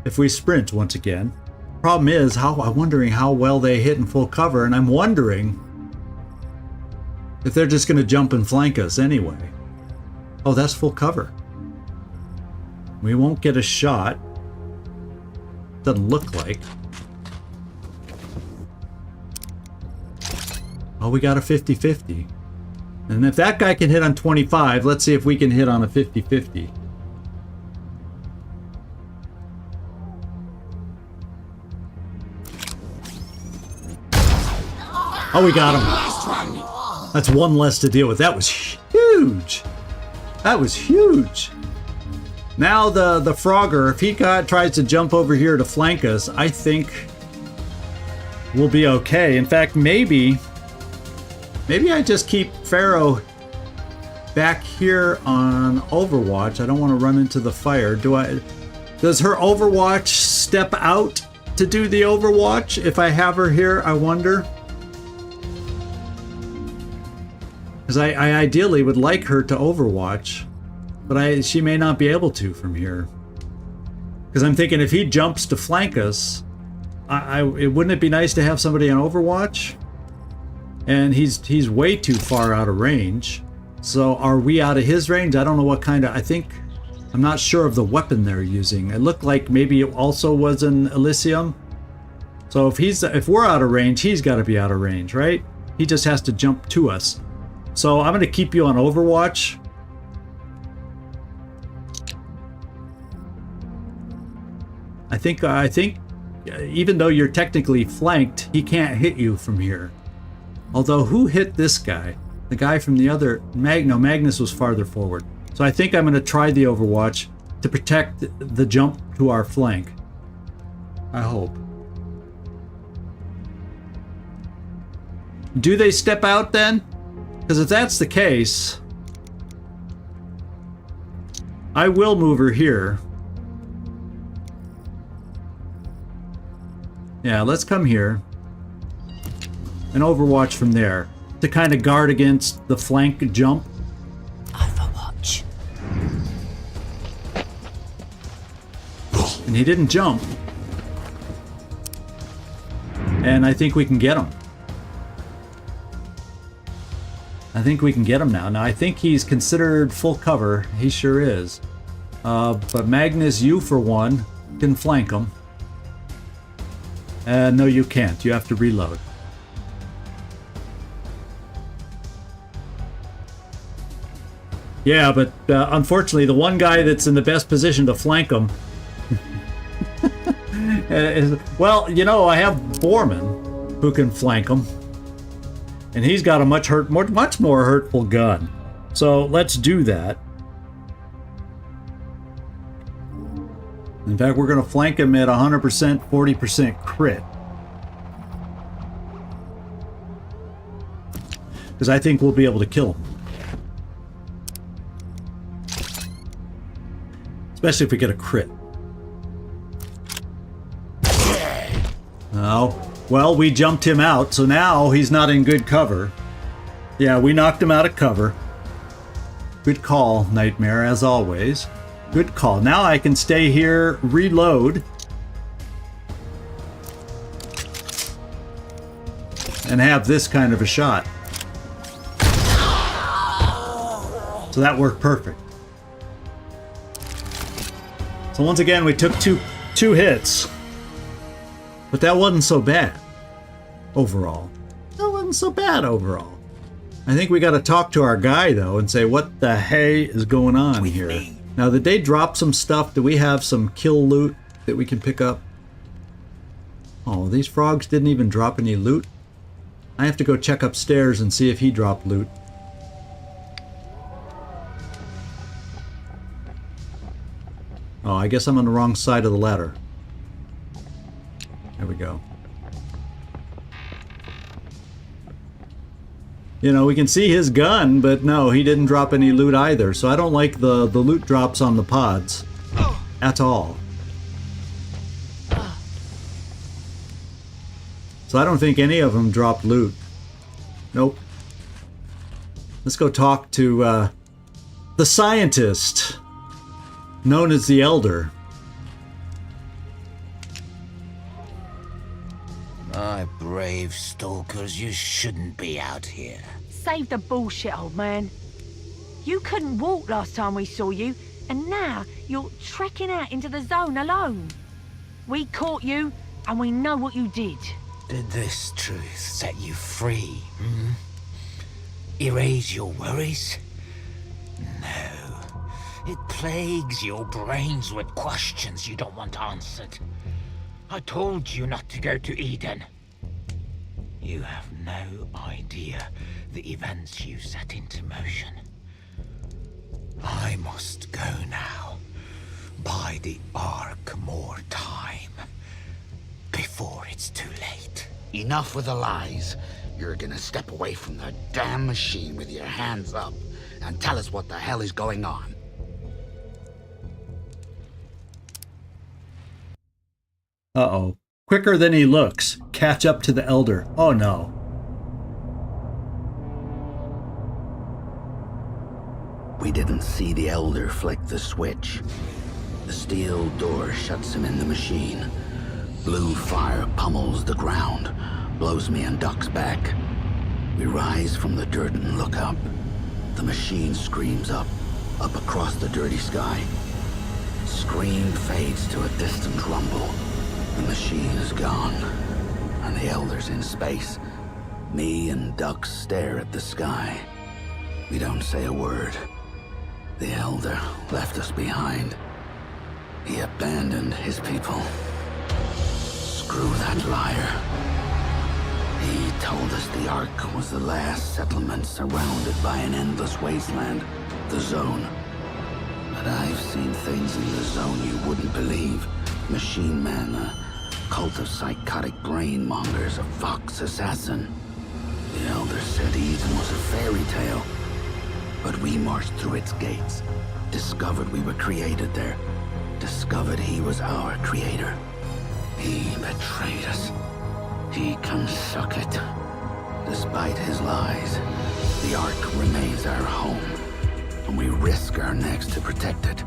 if we sprint once again. Problem is, I'm wondering how well they hit in full cover, and I'm wondering if they're just going to jump and flank us anyway. Oh, that's full cover. We won't get a shot. Doesn't look like. Oh, we got a 50-50. And if that guy can hit on 25, let's see if we can hit on a 50-50. Oh, we got him. That's one less to deal with. That was huge. That was huge. Now the Frogger, if he tries to jump over here to flank us, I think we'll be okay. In fact, maybe I just keep Pharaoh back here on Overwatch. I don't want to run into the fire. Does her Overwatch step out to do the Overwatch if I have her here? I wonder. Because I ideally would like her to Overwatch, but she may not be able to from here. Because I'm thinking if he jumps to flank us, wouldn't it be nice to have somebody on Overwatch? And he's way too far out of range. So are we out of his range? I don't know what kind of... I'm not sure of the weapon they're using. It looked like maybe it also was an Elysium. So if we're out of range, he's got to be out of range, right? He just has to jump to us. So I'm going to keep you on Overwatch. I think even though you're technically flanked, he can't hit you from here. Although, who hit this guy? The guy from the other... Magnus was farther forward. So I think I'm going to try the Overwatch to protect the jump to our flank. I hope. Do they step out then? Because if that's the case, I will move her here. Yeah, let's come here and Overwatch from there to kind of guard against the flank jump. Overwatch. And he didn't jump. And I think we can get him. I think we can get him now. Now, I think he's considered full cover. He sure is. But Magnus, you for one, can flank him. No, you can't. You have to reload. Yeah, but unfortunately, the one guy that's in the best position to flank him is... Well, you know, I have Borman, who can flank him. And he's got a much more hurtful gun. So let's do that. In fact, we're going to flank him at 100%, 40% crit. Because I think we'll be able to kill him. Especially if we get a crit. Oh. Well, we jumped him out, so now he's not in good cover. Yeah, we knocked him out of cover. Good call, Nightmare, as always. Good call. Now I can stay here, reload, and have this kind of a shot. So that worked perfect. So once again, we took two hits. But that wasn't so bad overall. That wasn't so bad overall. I think we got to talk to our guy, though, and say, what the hey is going on here? Now, did they drop some stuff? Do we have some kill loot that we can pick up? Oh, these frogs didn't even drop any loot. I have to go check upstairs and see if he dropped loot. Oh, I guess I'm on the wrong side of the ladder. There we go. You know, we can see his gun, but no, he didn't drop any loot either. So I don't like the loot drops on the pods at all. So I don't think any of them dropped loot. Nope. Let's go talk to the scientist known as the Elder. My brave stalkers, you shouldn't be out here. Save the bullshit, old man. You couldn't walk last time we saw you, and now you're trekking out into the zone alone. We caught you, and we know what you did. Did this truth set you free, hmm? Erase your worries? No. It plagues your brains with questions you don't want answered. I told you not to go to Eden. You have no idea the events you set into motion. I must go now. Buy the Ark more time. Before it's too late. Enough with the lies. You're gonna step away from the damn machine with your hands up and tell us what the hell is going on. Uh-oh. Quicker than he looks. Catch up to the Elder. Oh no. We didn't see the Elder flick the switch. The steel door shuts him in the machine. Blue fire pummels the ground, blows me and Duck's back. We rise from the dirt and look up. The machine screams up across the dirty sky. Scream fades to a distant rumble. The machine is gone, and the Elder's in space. Me and Duck stare at the sky. We don't say a word. The Elder left us behind. He abandoned his people. Screw that liar. He told us the Ark was the last settlement surrounded by an endless wasteland, the Zone. But I've seen things in the Zone you wouldn't believe. Machine Man, a cult of psychotic brain mongers, a fox assassin. The Elder said Eden was a fairy tale. But we marched through its gates, discovered we were created there, discovered he was our creator. He betrayed us. He can suck it. Despite his lies, the Ark remains our home, and we risk our necks to protect it.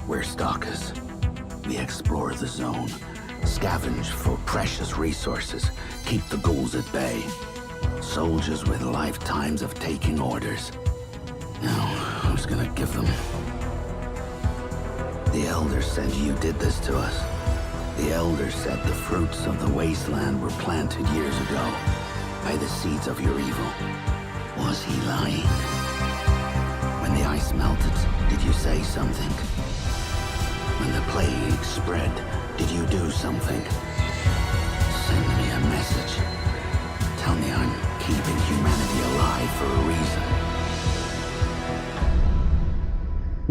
We're stalkers. We explore the Zone, scavenge for precious resources, keep the ghouls at bay. Soldiers with lifetimes of taking orders. Now, who's gonna give them? The Elder said you did this to us. The Elder said the fruits of the wasteland were planted years ago by the seeds of your evil. Was he lying? When the ice melted, did you say something? When the plague spread, did you do something? Send me a message. Tell me I'm keeping humanity alive for a reason.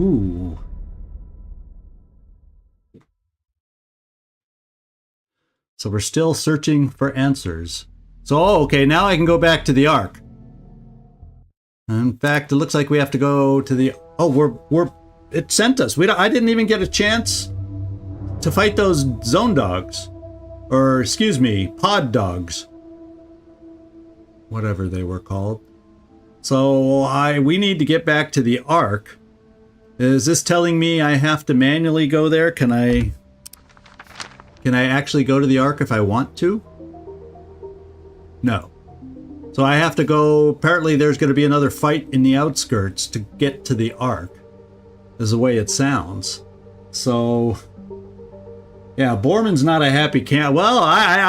Ooh. So we're still searching for answers. So, okay, now I can go back to the Ark. In fact, it looks like we have to go to the... Oh, it sent us. I didn't even get a chance to fight those zone dogs. Or, excuse me, pod dogs. Whatever they were called. So, we need to get back to the Ark. Is this telling me I have to manually go there? Can I actually go to the Ark if I want to? No. So I have to go... Apparently there's going to be another fight in the outskirts to get to the Ark. Is the way it sounds. So... Yeah, Borman's not a happy camp. Well,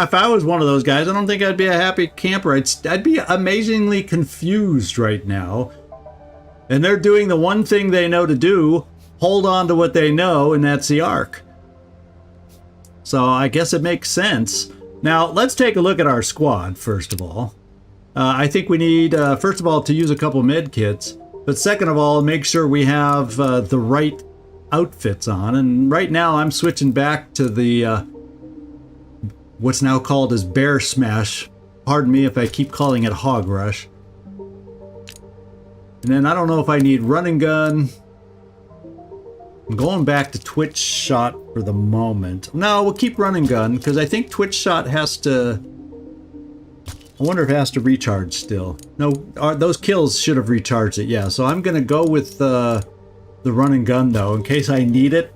if I was one of those guys, I don't think I'd be a happy camper. I'd be amazingly confused right now. And they're doing the one thing they know to do. Hold on to what they know, and that's the Ark. So I guess it makes sense. Now, let's take a look at our squad, first of all. I think we need, first of all, to use a couple med kits. But second of all, make sure we have the right outfits on. And right now, I'm switching back to the, what's now called as Bear Smash. Pardon me if I keep calling it Hog Rush. And then I don't know if I need Run and Gun. I'm going back to Twitch Shot for the moment. No, we'll keep Run and Gun, because I think Twitch Shot has to... I wonder if it has to recharge still. No, those kills should have recharged it, yeah. So I'm going to go with the Run and Gun, though, in case I need it.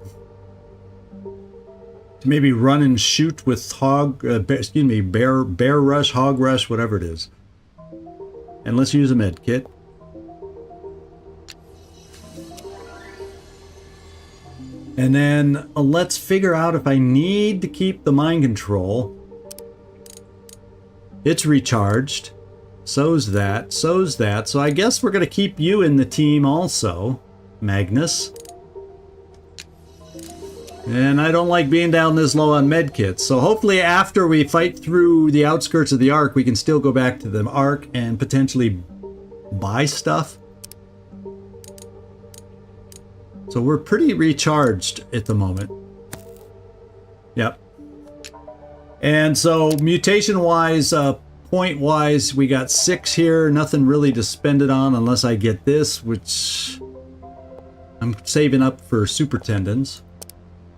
To maybe run and shoot with Bear Rush, Hog Rush, whatever it is. And let's use a med kit. And then let's figure out if I need to keep the mind control. It's recharged. So's that. So's that. So I guess we're going to keep you in the team also, Magnus. And I don't like being down this low on medkits. So hopefully after we fight through the outskirts of the Ark, we can still go back to the Ark and potentially buy stuff. So we're pretty recharged at the moment. Yep. And so mutation-wise, point-wise, we got 6 here. Nothing really to spend it on unless I get this, which I'm saving up for super tendons.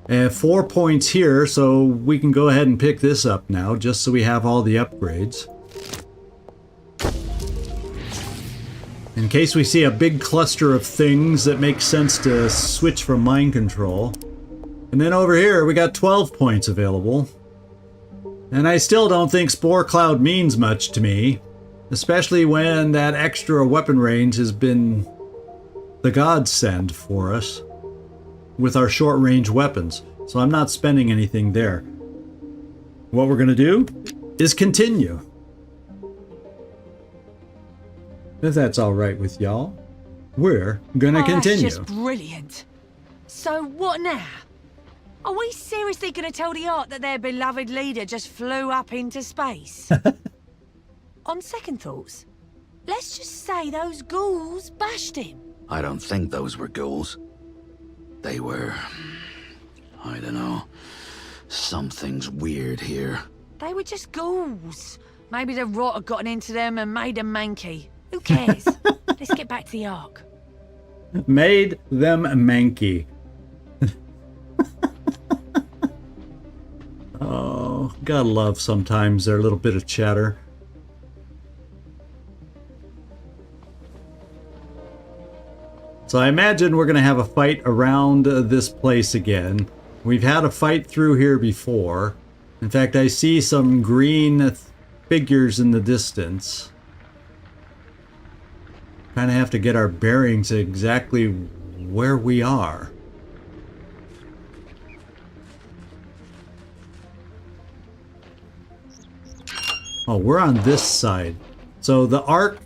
And 4 points here, so we can go ahead and pick this up now, just so we have all the upgrades. In case we see a big cluster of things that make sense to switch from mind control. And then over here, we got 12 points available. And I still don't think Spore Cloud means much to me, especially when that extra weapon range has been the godsend for us with our short-range weapons. So I'm not spending anything there. What we're going to do is continue. If that's all right with y'all, we're going to continue. That's just brilliant. So what now? Are we seriously going to tell the Ark that their beloved leader just flew up into space? On second thoughts, let's just say those ghouls bashed him. I don't think those were ghouls. They were... I don't know. Something's weird here. They were just ghouls. Maybe the rot had gotten into them and made them manky. Who cares? Let's get back to the Ark. Made them manky. Oh, gotta love sometimes their little bit of chatter. So I imagine we're going to have a fight around this place again. We've had a fight through here before. In fact, I see some green figures in the distance. Kind of have to get our bearings exactly where we are. Oh, we're on this side. So the Ark,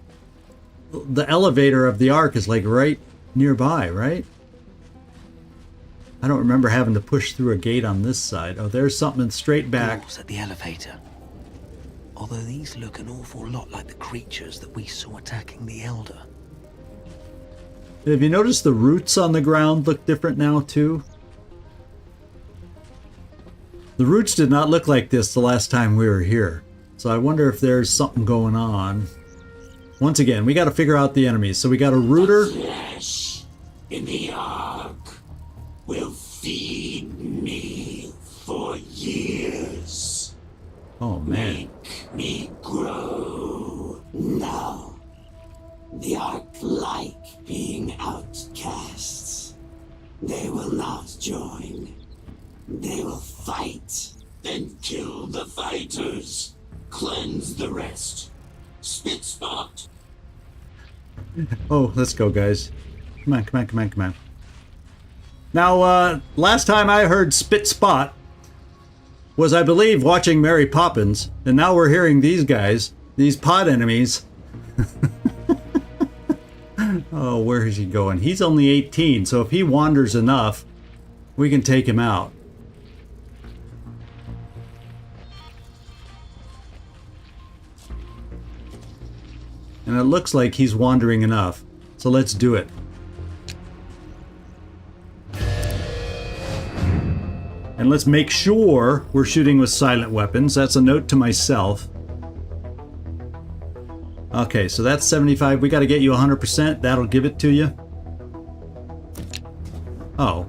the elevator of the Ark is like right nearby, right? I don't remember having to push through a gate on this side. Oh, there's something straight back. At the elevator. Although these look an awful lot like the creatures that we saw attacking the Elder. Have you noticed the roots on the ground look different now too? The roots did not look like this the last time we were here. So I wonder if there's something going on. Once again, we got to figure out the enemies. So we got a rooter. The flesh in the Ark will feed me for years. Oh man. Make me grow. No. The Ark like being outcasts. They will not join. They will fight, then kill the fighters. Cleanse the rest. Spit spot. Oh, let's go, guys. Come on, come on, come on, come on. Now, last time I heard spit spot was, I believe, watching Mary Poppins, and now we're hearing these guys, these pod enemies. Oh, where is he going? He's only 18, so if he wanders enough, we can take him out. And it looks like he's wandering enough. So let's do it. And let's make sure we're shooting with silent weapons. That's a note to myself. Okay, so that's 75. We got to get you 100%. That'll give it to you. Oh.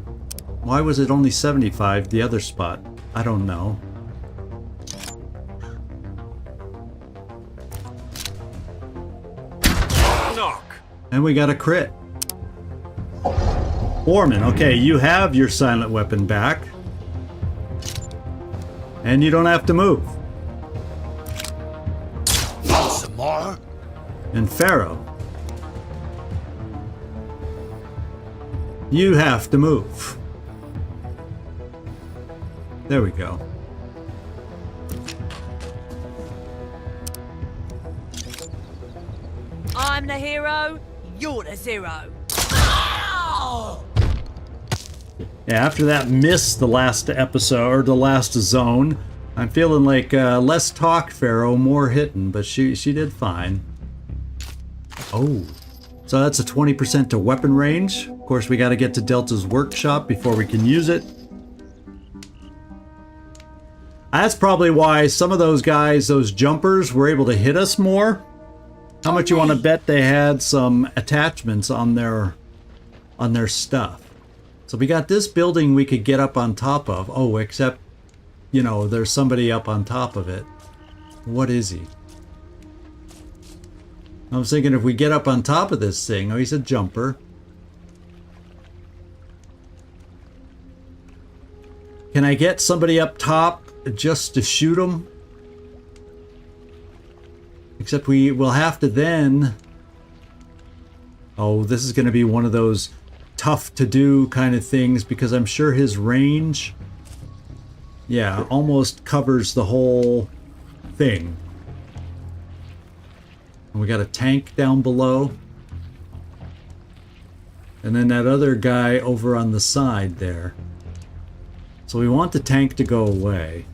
Why was it only 75, the other spot? I don't know. And we got a crit. Foreman, okay, you have your silent weapon back. And you don't have to move. Some more? And Pharaoh, you have to move. There we go. I'm the hero, you're the zero. Yeah, after that miss the last episode, or the last zone, I'm feeling like less talk, Pharaoh, more hitting, but she did fine. Oh, so that's a 20% to weapon range. Of course, we got to get to Delta's workshop before we can use it. That's probably why some of those guys, those jumpers, were able to hit us more. How much you want to bet they had some attachments on their stuff? So we got this building we could get up on top of. Oh, except, you know, there's somebody up on top of it. What is he? I was thinking if we get up on top of this thing. Oh, he's a jumper. Can I get somebody up top just to shoot him? Except we will have to then... Oh, this is going to be one of those tough to do kind of things because I'm sure his range, yeah, almost covers the whole thing. And we got a tank down below. And then that other guy over on the side there. So we want the tank to go away.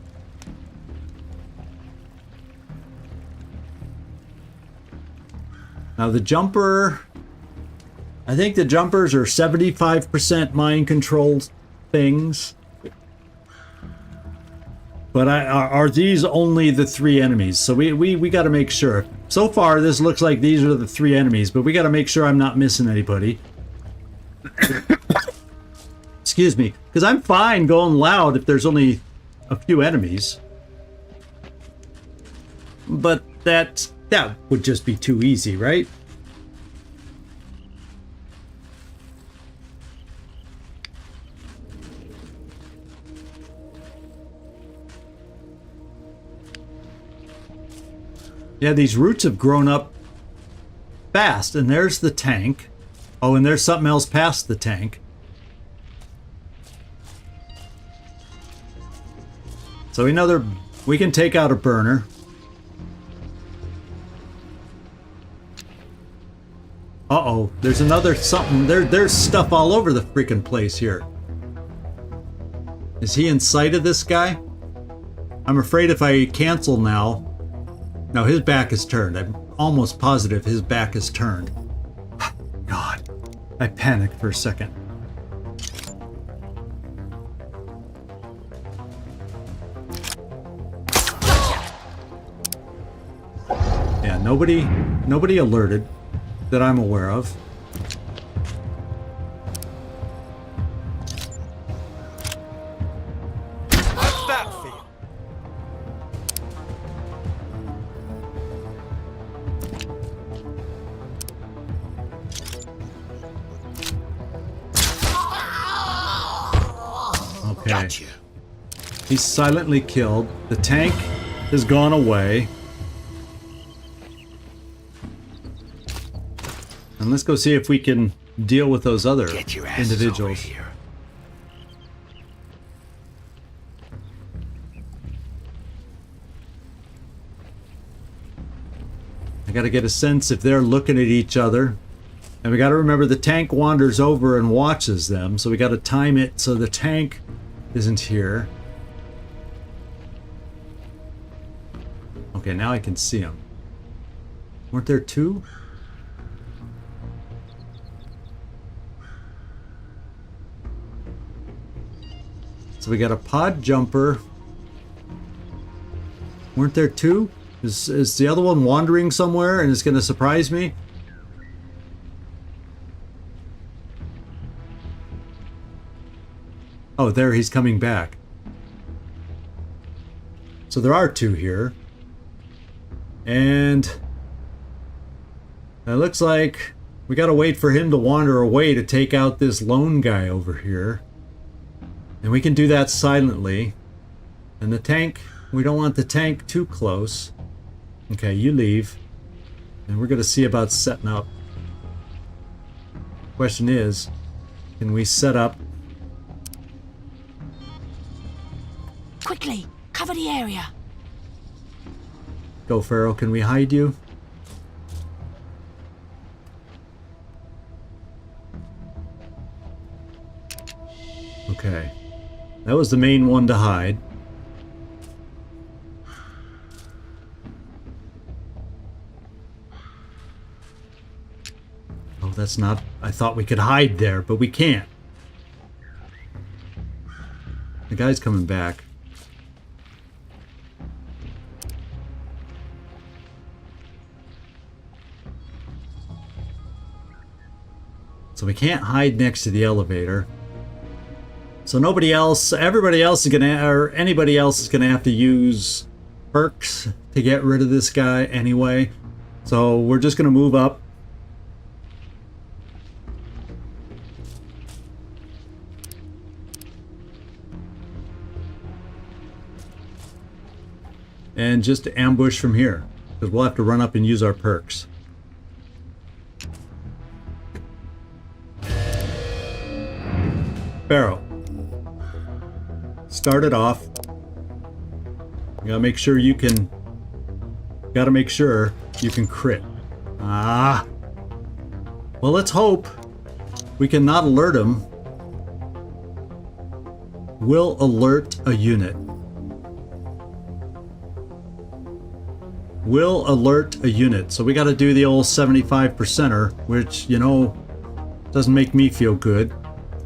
Now the jumper, I think the jumpers are 75% mind controlled things. But are these only the 3 enemies? So we got to make sure. So far this looks like these are the 3 enemies, but we got to make sure I'm not missing anybody. Excuse me, because I'm fine going loud if there's only a few enemies. But that would just be too easy, right? Yeah, these roots have grown up fast, and there's the tank. Oh, and there's something else past the tank. So we can take out a burner. Uh-oh, there's another something. There's stuff all over the freaking place here. Is he in sight of this guy? I'm afraid if I cancel now... No, his back is turned. I'm almost positive his back is turned. God, I panicked for a second. Yeah, nobody alerted that I'm aware of. How's that feel? Okay. Gotcha. He's silently killed. The tank has gone away. And let's go see if we can deal with those other Get your asses individuals. over here. I gotta get a sense if they're looking at each other. And we gotta remember the tank wanders over and watches them, so we gotta time it so the tank isn't here. Okay, now I can see them. Weren't there 2? So we got a pod jumper. Weren't there 2? Is the other one wandering somewhere and is going to surprise me? Oh, there he's coming back. So there are 2 here. And it looks like we got to wait for him to wander away to take out this lone guy over here. And we can do that silently. And the tank, we don't want the tank too close. Okay, you leave. And we're going to see about setting up. Question is, can we set up? Quickly, cover the area. Go, Pharaoh. Can we hide you? Okay. That was the main one to hide. Oh, that's not... I thought we could hide there, but we can't. The guy's coming back. So we can't hide next to the elevator. So nobody else, everybody else is gonna, or anybody else is gonna have to use perks to get rid of this guy anyway. So we're just gonna move up. And just ambush from here, because we'll have to run up and use our perks. Barrow. Start it off. You gotta make sure you can... Gotta make sure you can crit. Ah! Well, let's hope we can not alert him. Will alert a unit. Will alert a unit. So we gotta do the old 75%er, which, you know, doesn't make me feel good.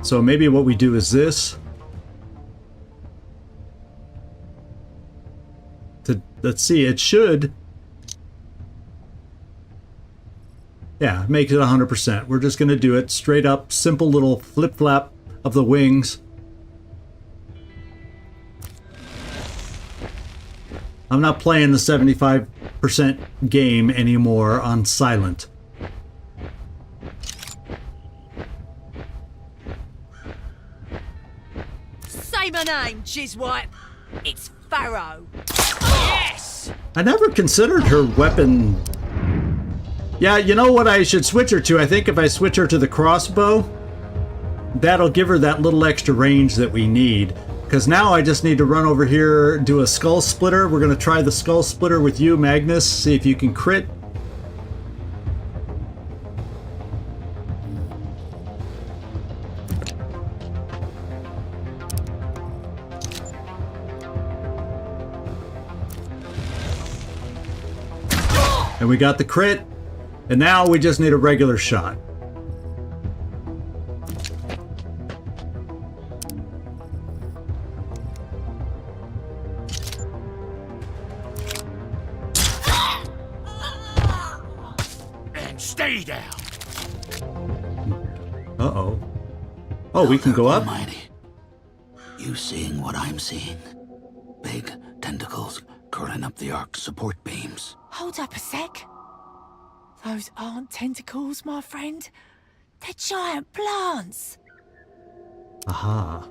So maybe what we do is this. Let's see, it should. Yeah, make it 100%. We're just gonna do it straight up, simple little flip-flap of the wings. I'm not playing the 75% game anymore on silent. Say my name, Jizwipe. It's Pharaoh. Yes! I never considered her weapon. Yeah, you know what I should switch her to? I think if I switch her to the crossbow, that'll give her that little extra range that we need. Because now I just need to run over here, do a skull splitter. We're going to try the skull splitter with you, Magnus. See if you can crit. And we got the crit. And now we just need a regular shot. And stay down. Uh-oh. Oh, we can go up? Almighty. You seeing what I'm seeing? Big tentacles curling up the Ark's support beams. Hold up a sec. Those aren't tentacles, my friend. They're giant plants. Aha.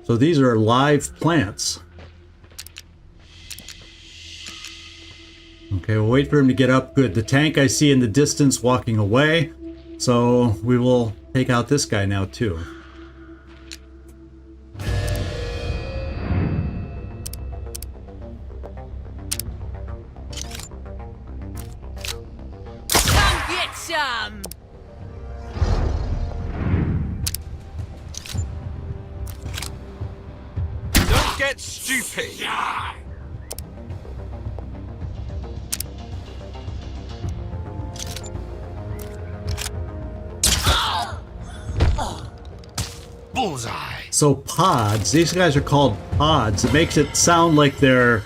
So these are live plants. Okay, we'll wait for him to get up. Good. The tank I see in the distance walking away. So we will take out this guy now too. Come get some! Don't get stupid. Bullseye. So pods, these guys are called pods. It makes it sound like are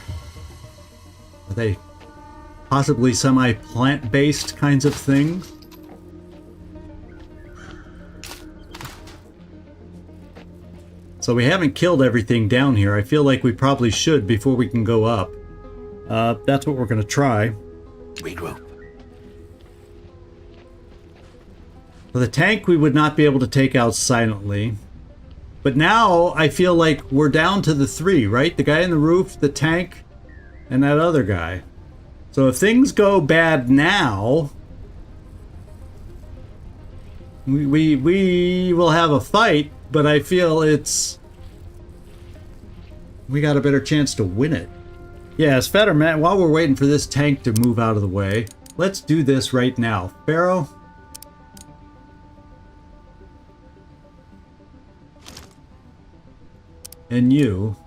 they possibly semi-plant-based kinds of things? So we haven't killed everything down here. I feel like we probably should before we can go up. That's what we're going to try. Regroup. For the tank, we would not be able to take out silently. But now I feel like we're down to the three, right? The guy in the roof, the tank, and that other guy. So if things go bad now, we will have a fight, but I feel we got a better chance to win it. Yeah, Spider-Man, while we're waiting for this tank to move out of the way, let's do this right now. Pharaoh? And you.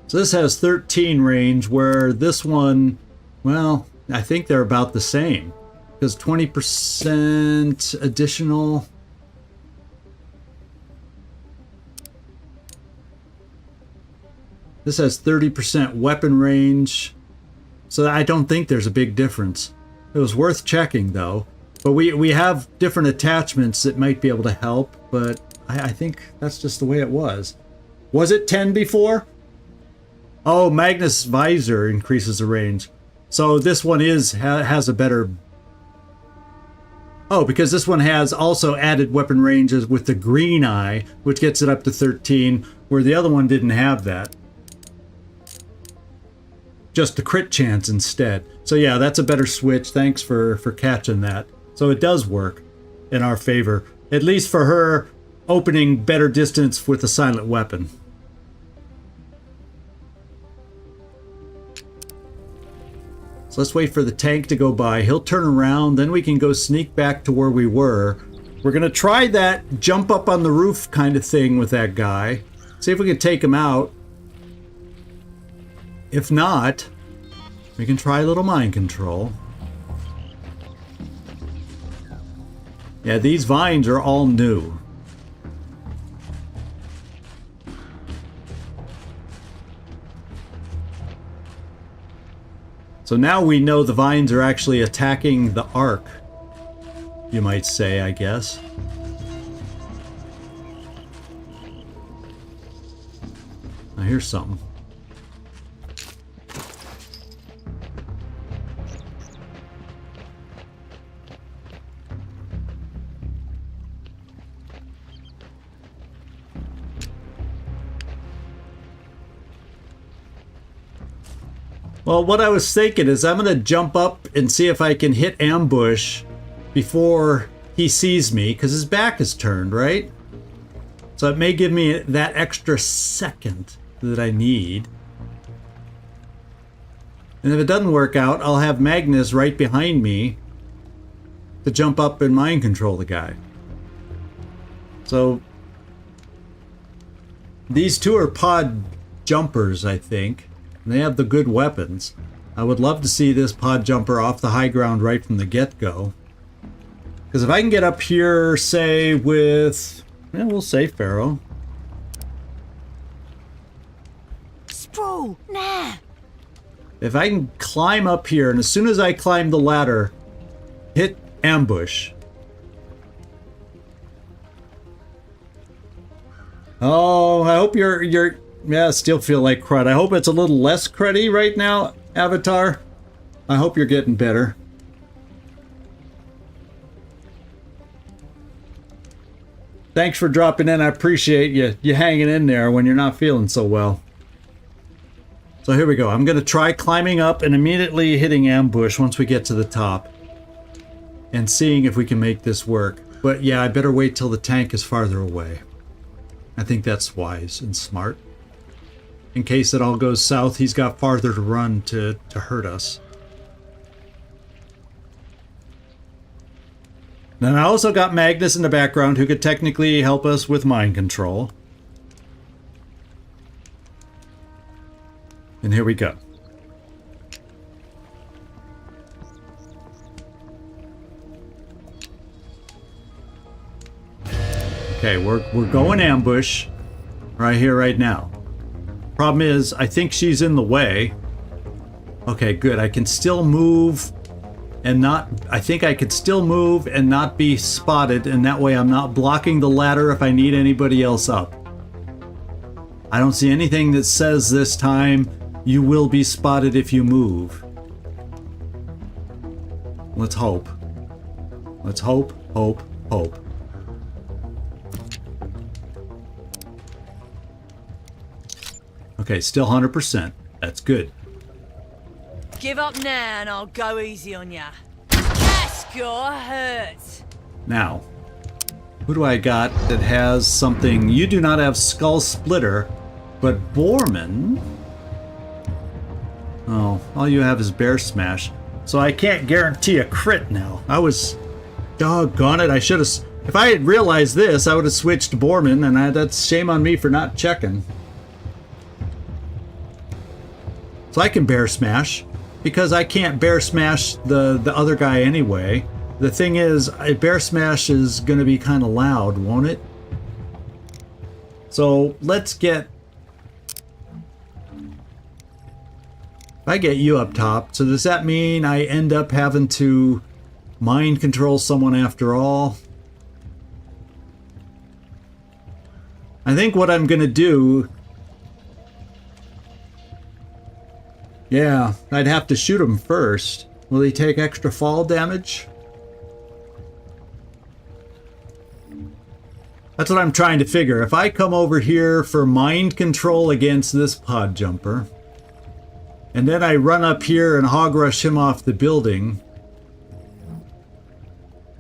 So this has 13 range, where this one, well, I think they're about the same. Because 20% additional. This has 30% weapon range. So I don't think there's a big difference. It was worth checking though. But we have different attachments that might be able to help, but I think that's just the way it was. Was it 10 before? Oh, Magnus Visor increases the range. So this one has a better... Oh, because this one has also added weapon ranges with the green eye, which gets it up to 13, where the other one didn't have that. Just the crit chance instead. So yeah, that's a better switch. Thanks for catching that. So it does work in our favor, at least for her opening better distance with a silent weapon. So let's wait for the tank to go by. He'll turn around, then we can go sneak back to where we were. We're gonna try that jump up on the roof kind of thing with that guy. See if we can take him out. If not, we can try a little mind control. Yeah, these vines are all new. So now we know the vines are actually attacking the arc, you might say, I guess. Now here's something. Well, what I was thinking is I'm going to jump up and see if I can hit ambush before he sees me, because his back is turned, right? So it may give me that extra second that I need. And if it doesn't work out, I'll have Magnus right behind me to jump up and mind control the guy. So these two are pod jumpers, I think. They have the good weapons. I would love to see this pod jumper off the high ground right from the get-go. Because if I can get up here, say, with... Yeah, we'll say Pharaoh. Sprawl, nah. If I can climb up here, and as soon as I climb the ladder, hit ambush. Oh, I hope you're yeah, still feel like crud. I hope it's a little less cruddy right now, Avatar. I hope you're getting better. Thanks for dropping in. I appreciate you hanging in there when you're not feeling so well. So here we go. I'm going to try climbing up and immediately hitting ambush once we get to the top. And seeing if we can make this work. But yeah, I better wait till the tank is farther away. I think that's wise and smart. In case it all goes south, he's got farther to run to hurt us. Then I also got Magnus in the background who could technically help us with mind control. And here we go. Okay, we're going ambush right here, right now. Problem is, I think she's in the way. Okay, good. I can still move and not... I think I could still move and not be spotted, and that way I'm not blocking the ladder if I need anybody else up. I don't see anything that says this time, you will be spotted if you move. Let's hope. Let's hope, hope, hope. Okay, still 100%. That's good. Give up now and I'll go easy on ya. That score hurts. Now, who do I got that has something? You do not have Skull Splitter, but Borman... Oh, all you have is Bear Smash. So I can't guarantee a crit now. I was... Doggone it, I should have... If I had realized this, I would have switched to Borman, and that's shame on me for not checking. So I can bear smash, because I can't bear smash the other guy anyway. The thing is, a bear smash is going to be kind of loud, won't it? So let's get... I get you up top, so does that mean I end up having to mind control someone after all? I think what I'm gonna do... Yeah, I'd have to shoot him first. Will he take extra fall damage? That's what I'm trying to figure. If I come over here for mind control against this pod jumper, and then I run up here and hog rush him off the building,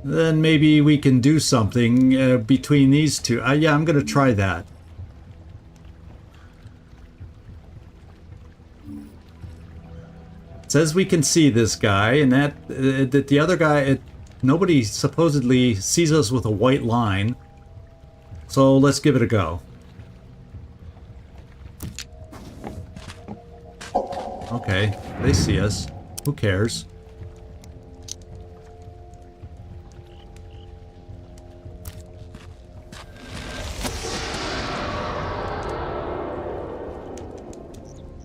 then maybe we can do something between these two. Yeah, I'm going to try that. It says we can see this guy, and that the other guy, nobody supposedly sees us with a white line. So let's give it a go. Okay, they see us. Who cares?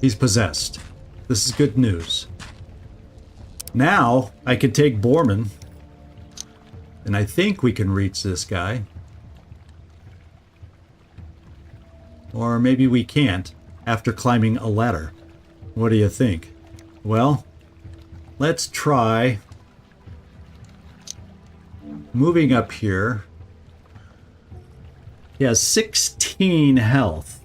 He's possessed. This is good news. Now I can take Borman, and I think we can reach this guy. Or maybe we can't after climbing a ladder. What do you think? Well, let's try moving up here. He has 16 health.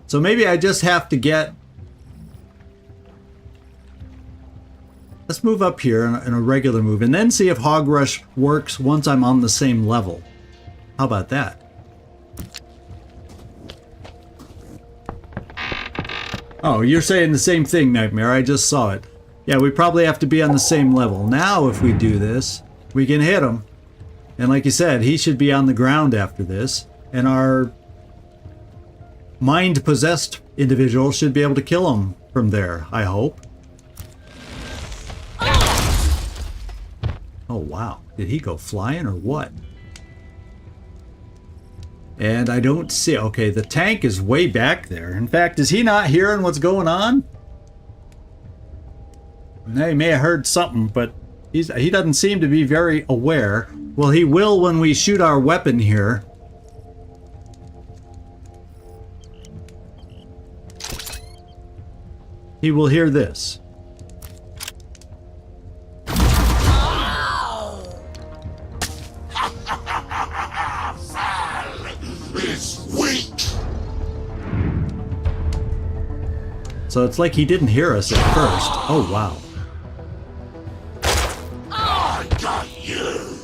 So maybe I just have to get... Let's move up here in a regular move and then see if Hog Rush works once I'm on the same level. How about that? Oh, you're saying the same thing, Nightmare. I just saw it. Yeah, we probably have to be on the same level. Now, if we do this, we can hit him. And like you said, he should be on the ground after this. And our mind-possessed individual should be able to kill him from there, I hope. Oh, wow. Did he go flying or what? And I don't see... Okay, the tank is way back there. In fact, is he not hearing what's going on? He may have heard something, but he doesn't seem to be very aware. Well, he will when we shoot our weapon here. He will hear this. So it's like he didn't hear us at first. Oh, wow. I got you.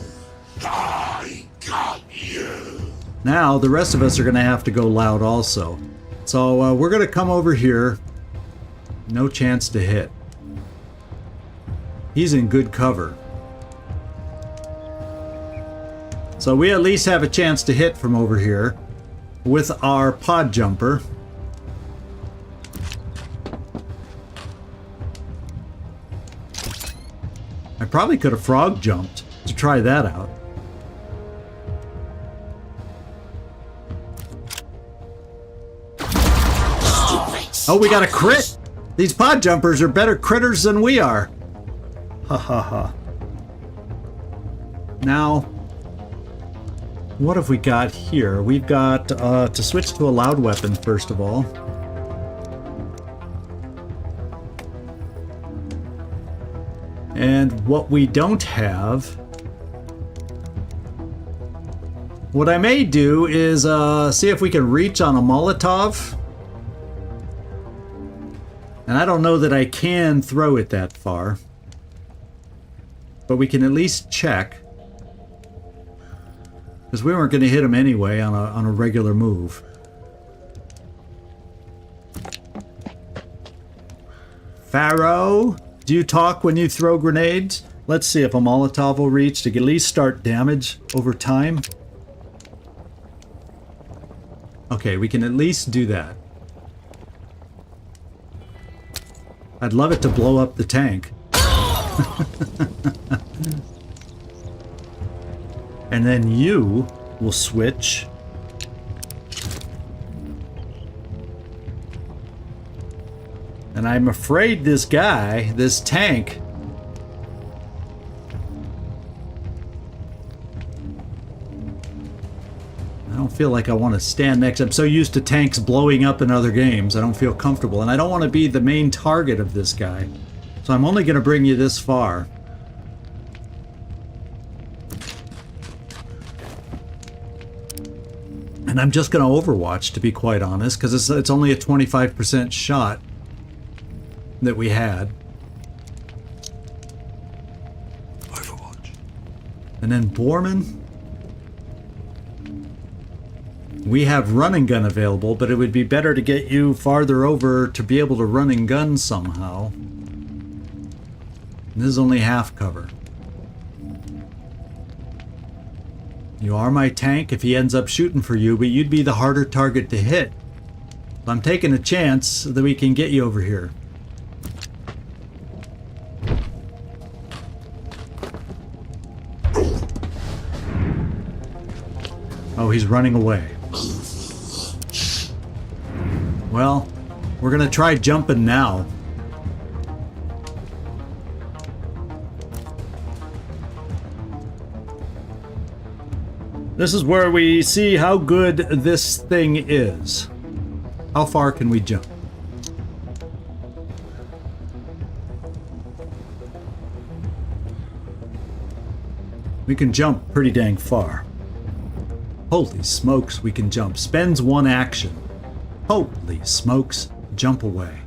I got you. Now, the rest of us are going to have to go loud also. So we're going to come over here. No chance to hit. He's in good cover. So we at least have a chance to hit from over here with our pod jumper. I probably could have frog jumped to try that out. Oh, we got a crit! These pod jumpers are better critters than we are. Ha ha ha. Now, what have we got here? We've got to switch to a loud weapon first of all. And what we don't have... What I may do is see if we can reach on a Molotov. And I don't know that I can throw it that far. But we can at least check. Because we weren't going to hit him anyway on a regular move. Pharaoh, do you talk when you throw grenades? Let's see if a Molotov will reach to at least start damage over time. Okay, we can at least do that. I'd love it to blow up the tank. And then you will switch. And I'm afraid this guy, this tank, I don't feel like I want to stand next. I'm so used to tanks blowing up in other games. I don't feel comfortable. And I don't want to be the main target of this guy. So I'm only going to bring you this far. And I'm just going to Overwatch, to be quite honest, because it's only a 25% shot that we had. Overwatch. And then Borman. We have run and gun available, but it would be better to get you farther over to be able to run and gun somehow. And this is only half cover. You are my tank if he ends up shooting for you, but you'd be the harder target to hit. So I'm taking a chance so that we can get you over here. Oh, he's running away. Well, we're gonna try jumping now. This is where we see how good this thing is. How far can we jump? We can jump pretty dang far. Holy smokes, we can jump. Spends one action. Holy smokes, jump away.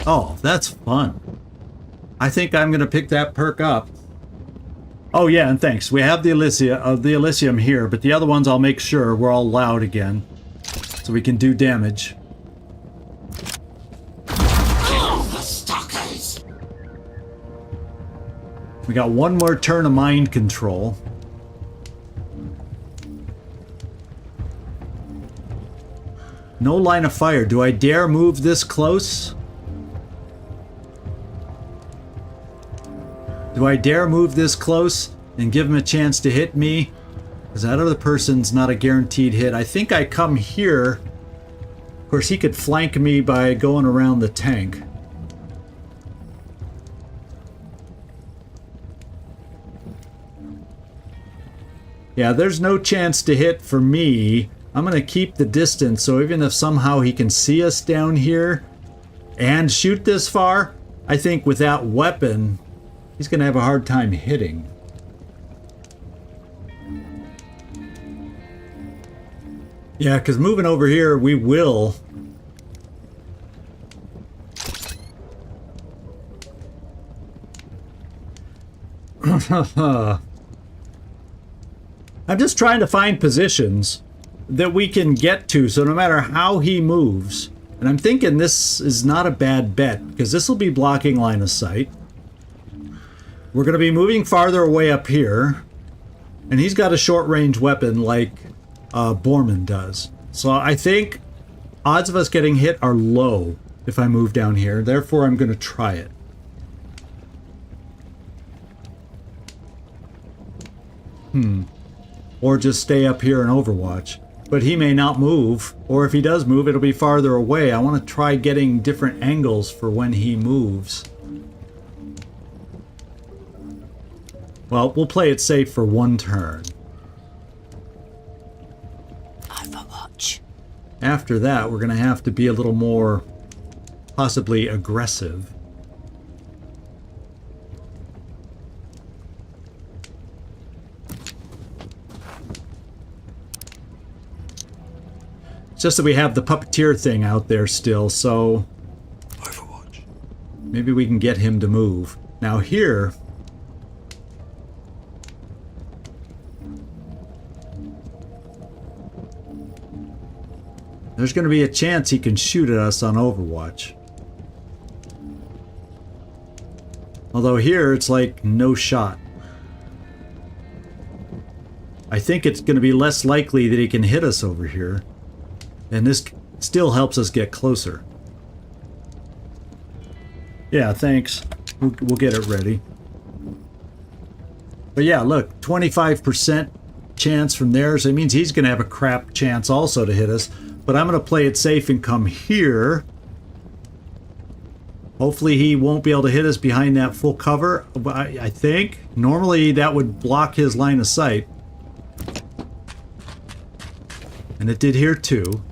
Oh, that's fun. I think I'm going to pick that perk up. Oh yeah, and thanks. We have the Elysium here, but the other ones I'll make sure we're all loud again. So we can do damage. Kill the stalkers! We got one more turn of mind control. No line of fire. Do I dare move this close? Do I dare move this close and give him a chance to hit me? Because that other person's not a guaranteed hit. I think I come here. Of course, he could flank me by going around the tank. Yeah, there's no chance to hit for me. I'm going to keep the distance, so even if somehow he can see us down here and shoot this far, I think with that weapon, he's going to have a hard time hitting. Yeah, because moving over here, we will. I'm just trying to find positions that we can get to, so no matter how he moves, and I'm thinking this is not a bad bet, because this will be blocking line of sight. We're going to be moving farther away up here, and he's got a short-range weapon like Borman does. So I think odds of us getting hit are low if I move down here, therefore I'm going to try it. Or just stay up here and Overwatch. But he may not move, or if he does move, it'll be farther away. I want to try getting different angles for when he moves. Well, we'll play it safe for one turn. Overwatch. After that, we're going to have to be a little more, possibly aggressive. It's just that we have the puppeteer thing out there still, so Overwatch. maybe we can get him to move. Now here, There's going to be a chance he can shoot at us on Overwatch. Although here it's like no shot. I think it's going to be less likely that he can hit us over here. And this still helps us get closer. Yeah, thanks. We'll get it ready. But yeah, look, 25% chance from there. So it means he's going to have a crap chance also to hit us. But I'm going to play it safe and come here. Hopefully he won't be able to hit us behind that full cover. I think. Normally that would block his line of sight. And it did here too.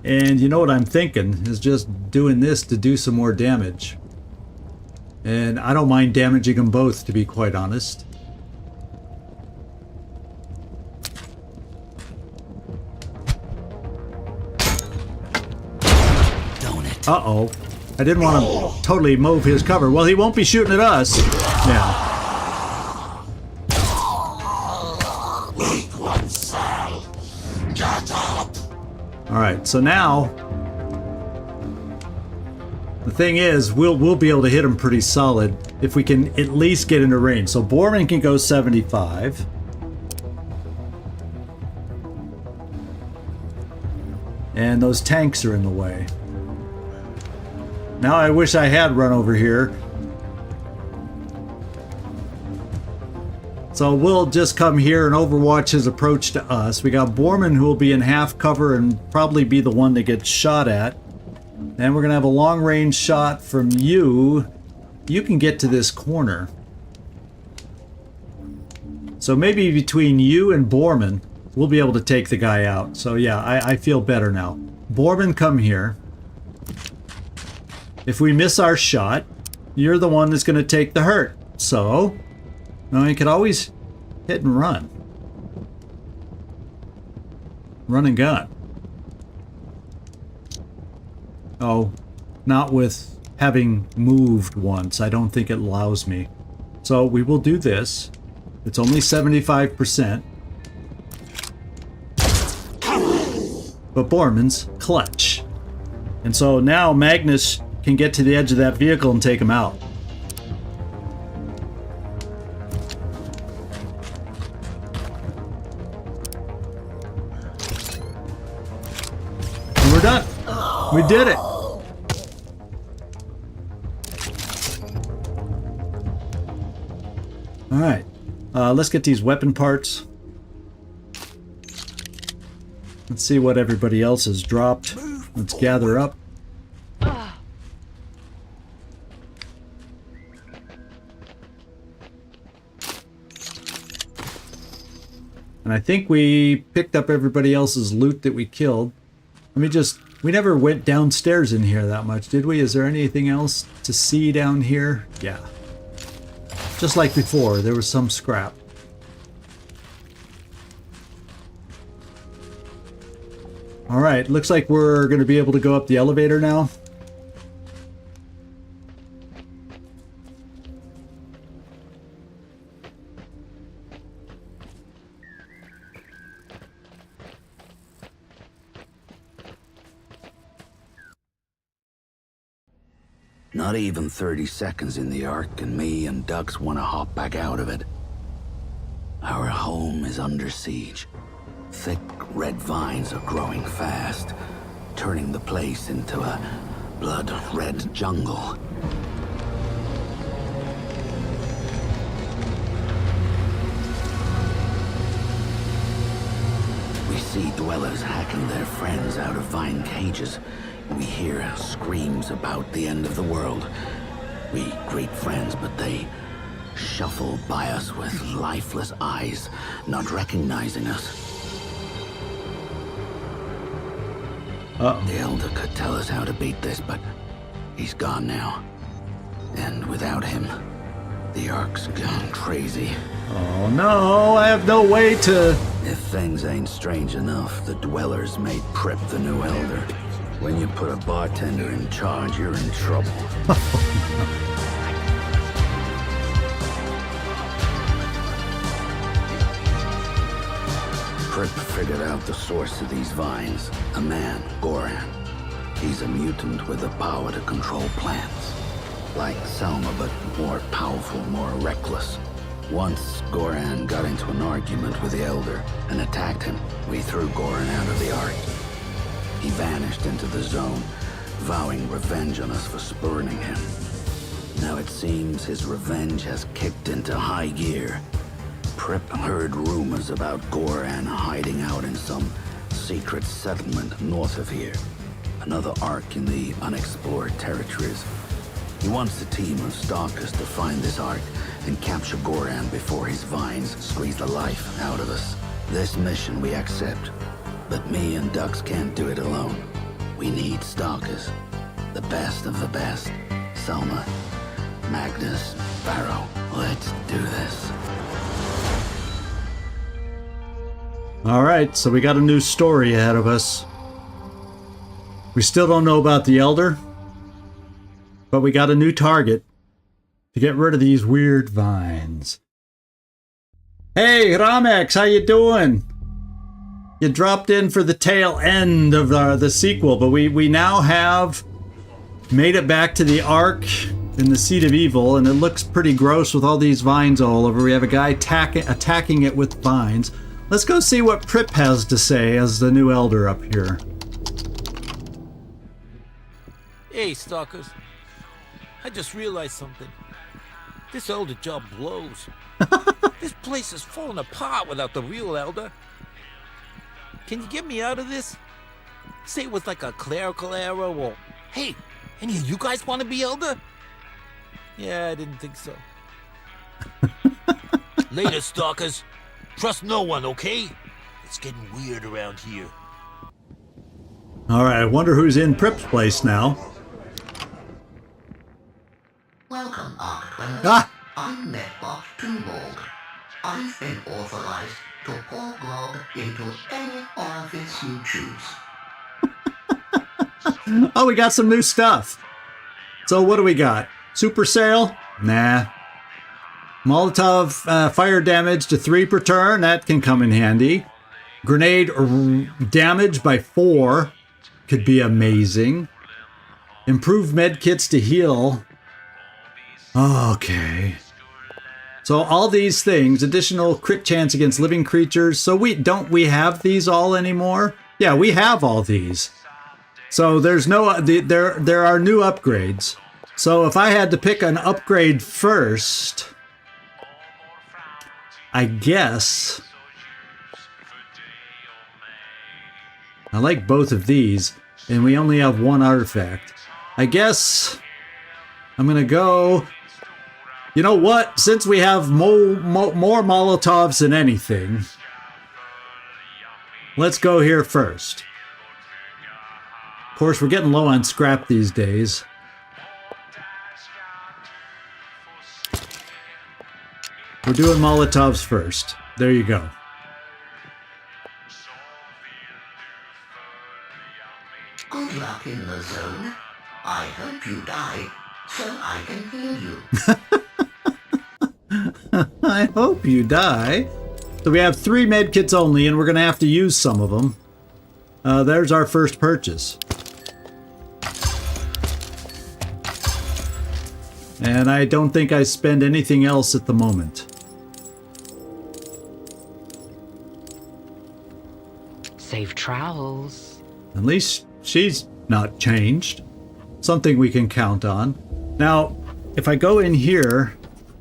And you know what I'm thinking is just doing this to do some more damage. And I don't mind damaging them both, to be quite honest. Uh-oh. I didn't want to totally move his cover. Well, he won't be shooting at us now. Alright, so now the thing is, we'll be able to hit him pretty solid if we can at least get into range. So Borman can go 75. And those tanks are in the way. Now I wish I had run over here. So we'll just come here and overwatch his approach to us. We got Borman, who will be in half cover and probably be the one that gets shot at. And we're going to have a long range shot from you. You can get to this corner. So maybe between you and Borman, we'll be able to take the guy out. So yeah, I feel better now. Borman, come here. If we miss our shot, you're the one that's going to take the hurt. So, now you could always hit and run. Run and gun. Oh, not with having moved once. I don't think it allows me. So we will do this. It's only 75%. But Borman's clutch. And so now Magnus can get to the edge of that vehicle and take him out. And we're done. We did it. All right. Let's get these weapon parts. Let's see what everybody else has dropped. Let's gather up. And I think we picked up everybody else's loot that we killed. Let me just... We never went downstairs in here that much, did we? Is there anything else to see down here? Yeah. Just like before, there was some scrap. Alright, looks like we're going to be able to go up the elevator now. Not even 30 seconds in the Ark and me and Dux want to hop back out of it. Our home is under siege. Thick red vines are growing fast, turning the place into a blood-red jungle. We see dwellers hacking their friends out of vine cages. We hear screams about the end of the world. We greet friends, but they shuffle by us with lifeless eyes, not recognizing us. The Elder could tell us how to beat this, but he's gone now. And without him, the Ark's gone crazy. Oh no, I have no way to... If things ain't strange enough, the Dwellers may prep the new Elder. When you put a bartender in charge, you're in trouble. Prip figured out the source of these vines. A man, Goran. He's a mutant with the power to control plants. Like Selma, but more powerful, more reckless. Once, Goran got into an argument with the Elder and attacked him. We threw Goran out of the Ark. He vanished into the zone, vowing revenge on us for spurning him. Now it seems his revenge has kicked into high gear. Prip heard rumors about Goran hiding out in some secret settlement north of here. Another Ark in the unexplored territories. He wants a team of stalkers to find this Ark and capture Goran before his vines squeeze the life out of us. This mission we accept, but me and Dux can't do it alone. We need stalkers. The best of the best. Selma, Magnus, Barrow. Let's do this. Alright, so we got a new story ahead of us. We still don't know about the Elder, but we got a new target to get rid of these weird vines. Hey, Ramex, how you doing? You dropped in for the tail end of the sequel, but we now have made it back to the Ark in the Seat of Evil, and it looks pretty gross with all these vines all over. We have a guy attacking it with vines. Let's go see what Prip has to say as the new Elder up here. Hey, stalkers. I just realized something. This Elder job blows. This place is falling apart without the real Elder. Can you get me out of this? Say it was like a clerical error, or hey, any of you guys want to be Elder? Yeah, I didn't think so. Later, stalkers. Trust no one, okay? It's getting weird around here. Alright, I wonder who's in Prip's place now. Welcome, Ark-dwellers. Ah! I'm Medbot Tumbold. I've been authorized to pour grog into any orifice you choose. Oh, we got some new stuff. So what do we got? Super sale? Nah. Molotov fire damage to 3 per turn. That can come in handy. Grenade damage by 4. Could be amazing. Improved med kits to heal. Okay. So all these things, additional crit chance against living creatures. So we have these all anymore? Yeah, we have all these. So there's no there are new upgrades. So if I had to pick an upgrade first, I guess I like both of these, and we only have one artifact. I guess I'm gonna go. You know what? Since we have more Molotovs than anything, let's go here first. Of course, we're getting low on scrap these days. We're doing Molotovs first. There you go. Good luck in the zone. I hope you die, so I can heal you. I hope you die. So we have 3 medkits only, and we're going to have to use some of them. There's our first purchase. And I don't think I spend anything else at the moment. Safe travels. At least she's not changed. Something we can count on. Now, if I go in here...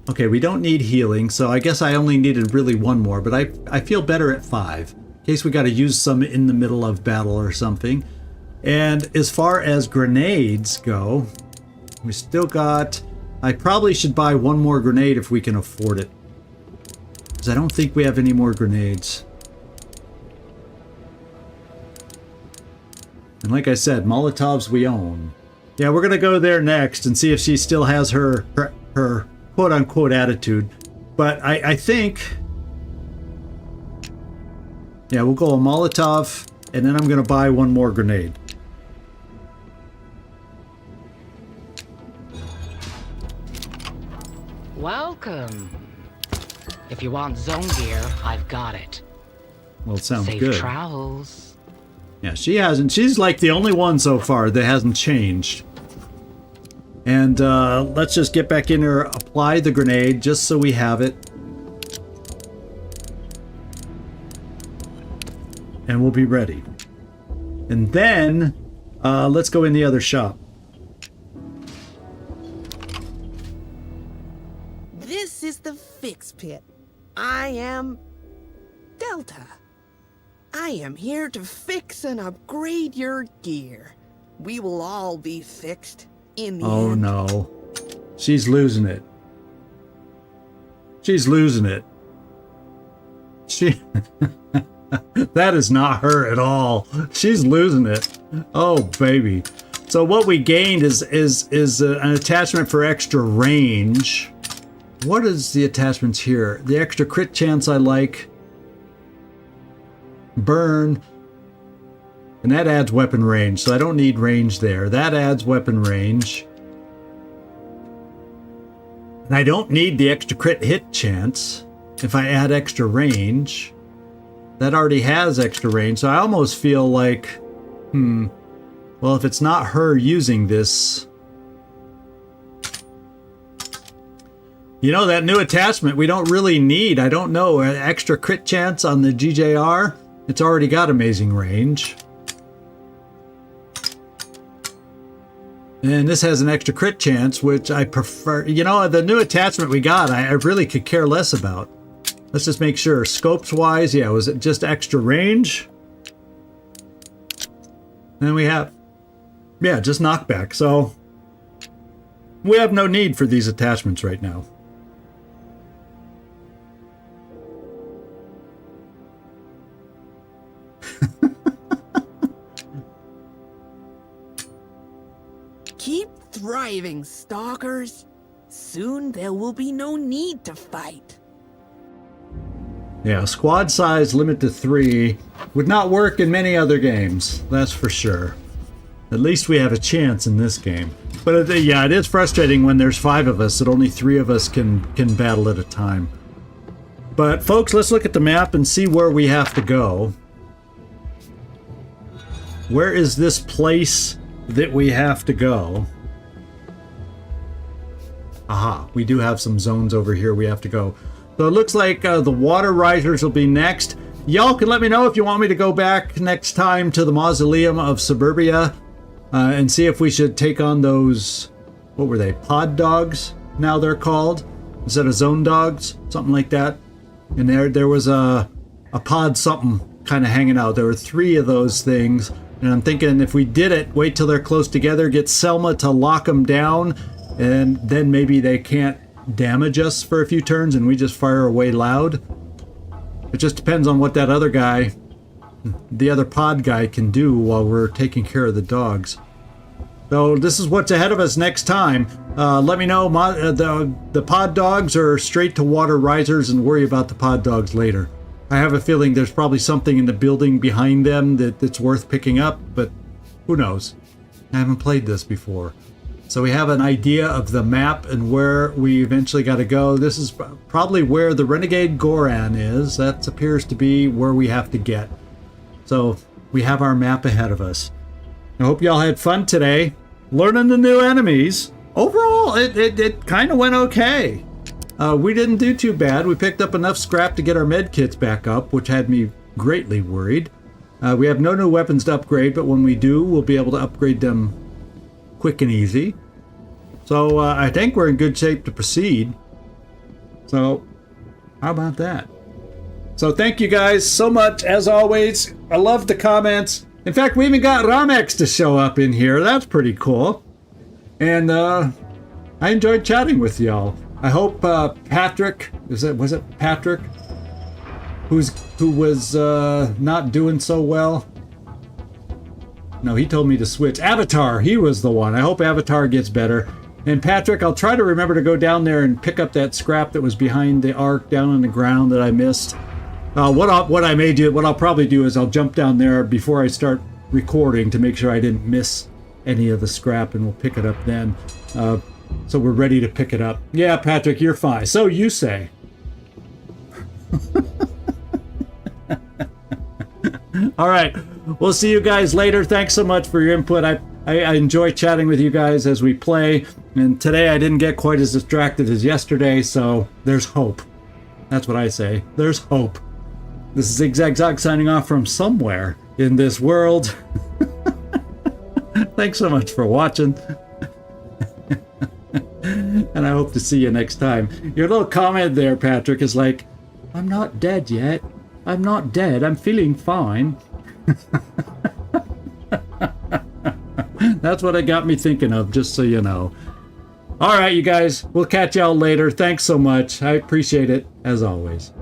Okay, we don't need healing, so I guess I only needed really 1 more, but I feel better at 5. In case we got to use some in the middle of battle or something. And as far as grenades go, we still got... I probably should buy 1 more grenade if we can afford it. Because I don't think we have any more grenades. And like I said, Molotovs we own. Yeah, we're going to go there next and see if she still has her quote-unquote attitude. But I think... Yeah, we'll go a Molotov, and then I'm going to buy 1 more grenade. Welcome. If you want zone gear, I've got it. Well, it sounds Safe good. travels. Yeah, she hasn't. She's like the only one so far that hasn't changed. And let's just get back in here, apply the grenade just so we have it. And we'll be ready. And then let's go in the other shop. This is the Fix Pit. I am Delta. I am here to fix and upgrade your gear. We will all be fixed in the end. Oh no. She's losing it. She's losing it. She... That is not her at all. She's losing it. Oh, baby. So what we gained is an attachment for extra range. What is the attachments here? The extra crit chance I like. Burn. And that adds weapon range, so I don't need range there. That adds weapon range. And I don't need the extra crit hit chance if I add extra range. That already has extra range, so I almost feel like, well, if it's not her using this... You know, that new attachment we don't really need. I don't know. Extra crit chance on the GJR. It's already got amazing range. And this has an extra crit chance, which I prefer. You know, the new attachment we got, I really could care less about. Let's just make sure. Scopes-wise, yeah, was it just extra range? And we have, yeah, just knockback. So we have no need for these attachments right now. Keep thriving, stalkers. Soon there will be no need to fight. Yeah, squad size limit to 3 would not work in many other games, that's for sure. At least we have a chance in this game. But yeah, it is frustrating when there's 5 of us that only 3 of us can battle at a time. But folks, let's look at the map and see where we have to go. Where is this place that we have to go? Aha, we do have some zones over here we have to go. So it looks like the water risers will be next. Y'all can let me know if you want me to go back next time to the Mausoleum of Suburbia and see if we should take on those, what were they, pod dogs now they're called, instead of zone dogs, something like that. And there was a pod something kind of hanging out. There were 3 of those things. And I'm thinking if we did it, wait till they're close together, get Selma to lock them down, and then maybe they can't damage us for a few turns and we just fire away loud. It just depends on what that other guy, the other pod guy, can do while we're taking care of the dogs. So this is what's ahead of us next time. Let me know, the pod dogs are straight to water risers, and worry about the pod dogs later. I have a feeling there's probably something in the building behind them that's worth picking up, but who knows? I haven't played this before. So we have an idea of the map and where we eventually got to go. This is probably where the Renegade Goran is. That appears to be where we have to get. So we have our map ahead of us. I hope y'all had fun today, learning the new enemies. Overall, it kind of went okay. We didn't do too bad. We picked up enough scrap to get our med kits back up, which had me greatly worried. We have no new weapons to upgrade, but when we do, we'll be able to upgrade them quick and easy. So I think we're in good shape to proceed. So how about that? So thank you guys so much, as always. I love the comments. In fact, we even got Ramex to show up in here. That's pretty cool. And I enjoyed chatting with y'all. I hope Patrick, was it Patrick, who was not doing so well? No, he told me to switch. Avatar, he was the one. I hope Avatar gets better. And Patrick, I'll try to remember to go down there and pick up that scrap that was behind the ark down on the ground that I missed. What I'll probably do is I'll jump down there before I start recording to make sure I didn't miss any of the scrap, and we'll pick it up then. So we're ready to pick it up. Yeah, Patrick, you're fine. So you say. All right. We'll see you guys later. Thanks so much for your input. I enjoy chatting with you guys as we play. And today I didn't get quite as distracted as yesterday, so there's hope. That's what I say. There's hope. This is Zigzag signing off from somewhere in this world. Thanks so much for watching. And I hope to see you next time. Your little comment there, Patrick, is like, I'm not dead yet. I'm not dead. I'm feeling fine. That's what it got me thinking of, just so you know. All right, you guys. We'll catch y'all later. Thanks so much. I appreciate it, as always.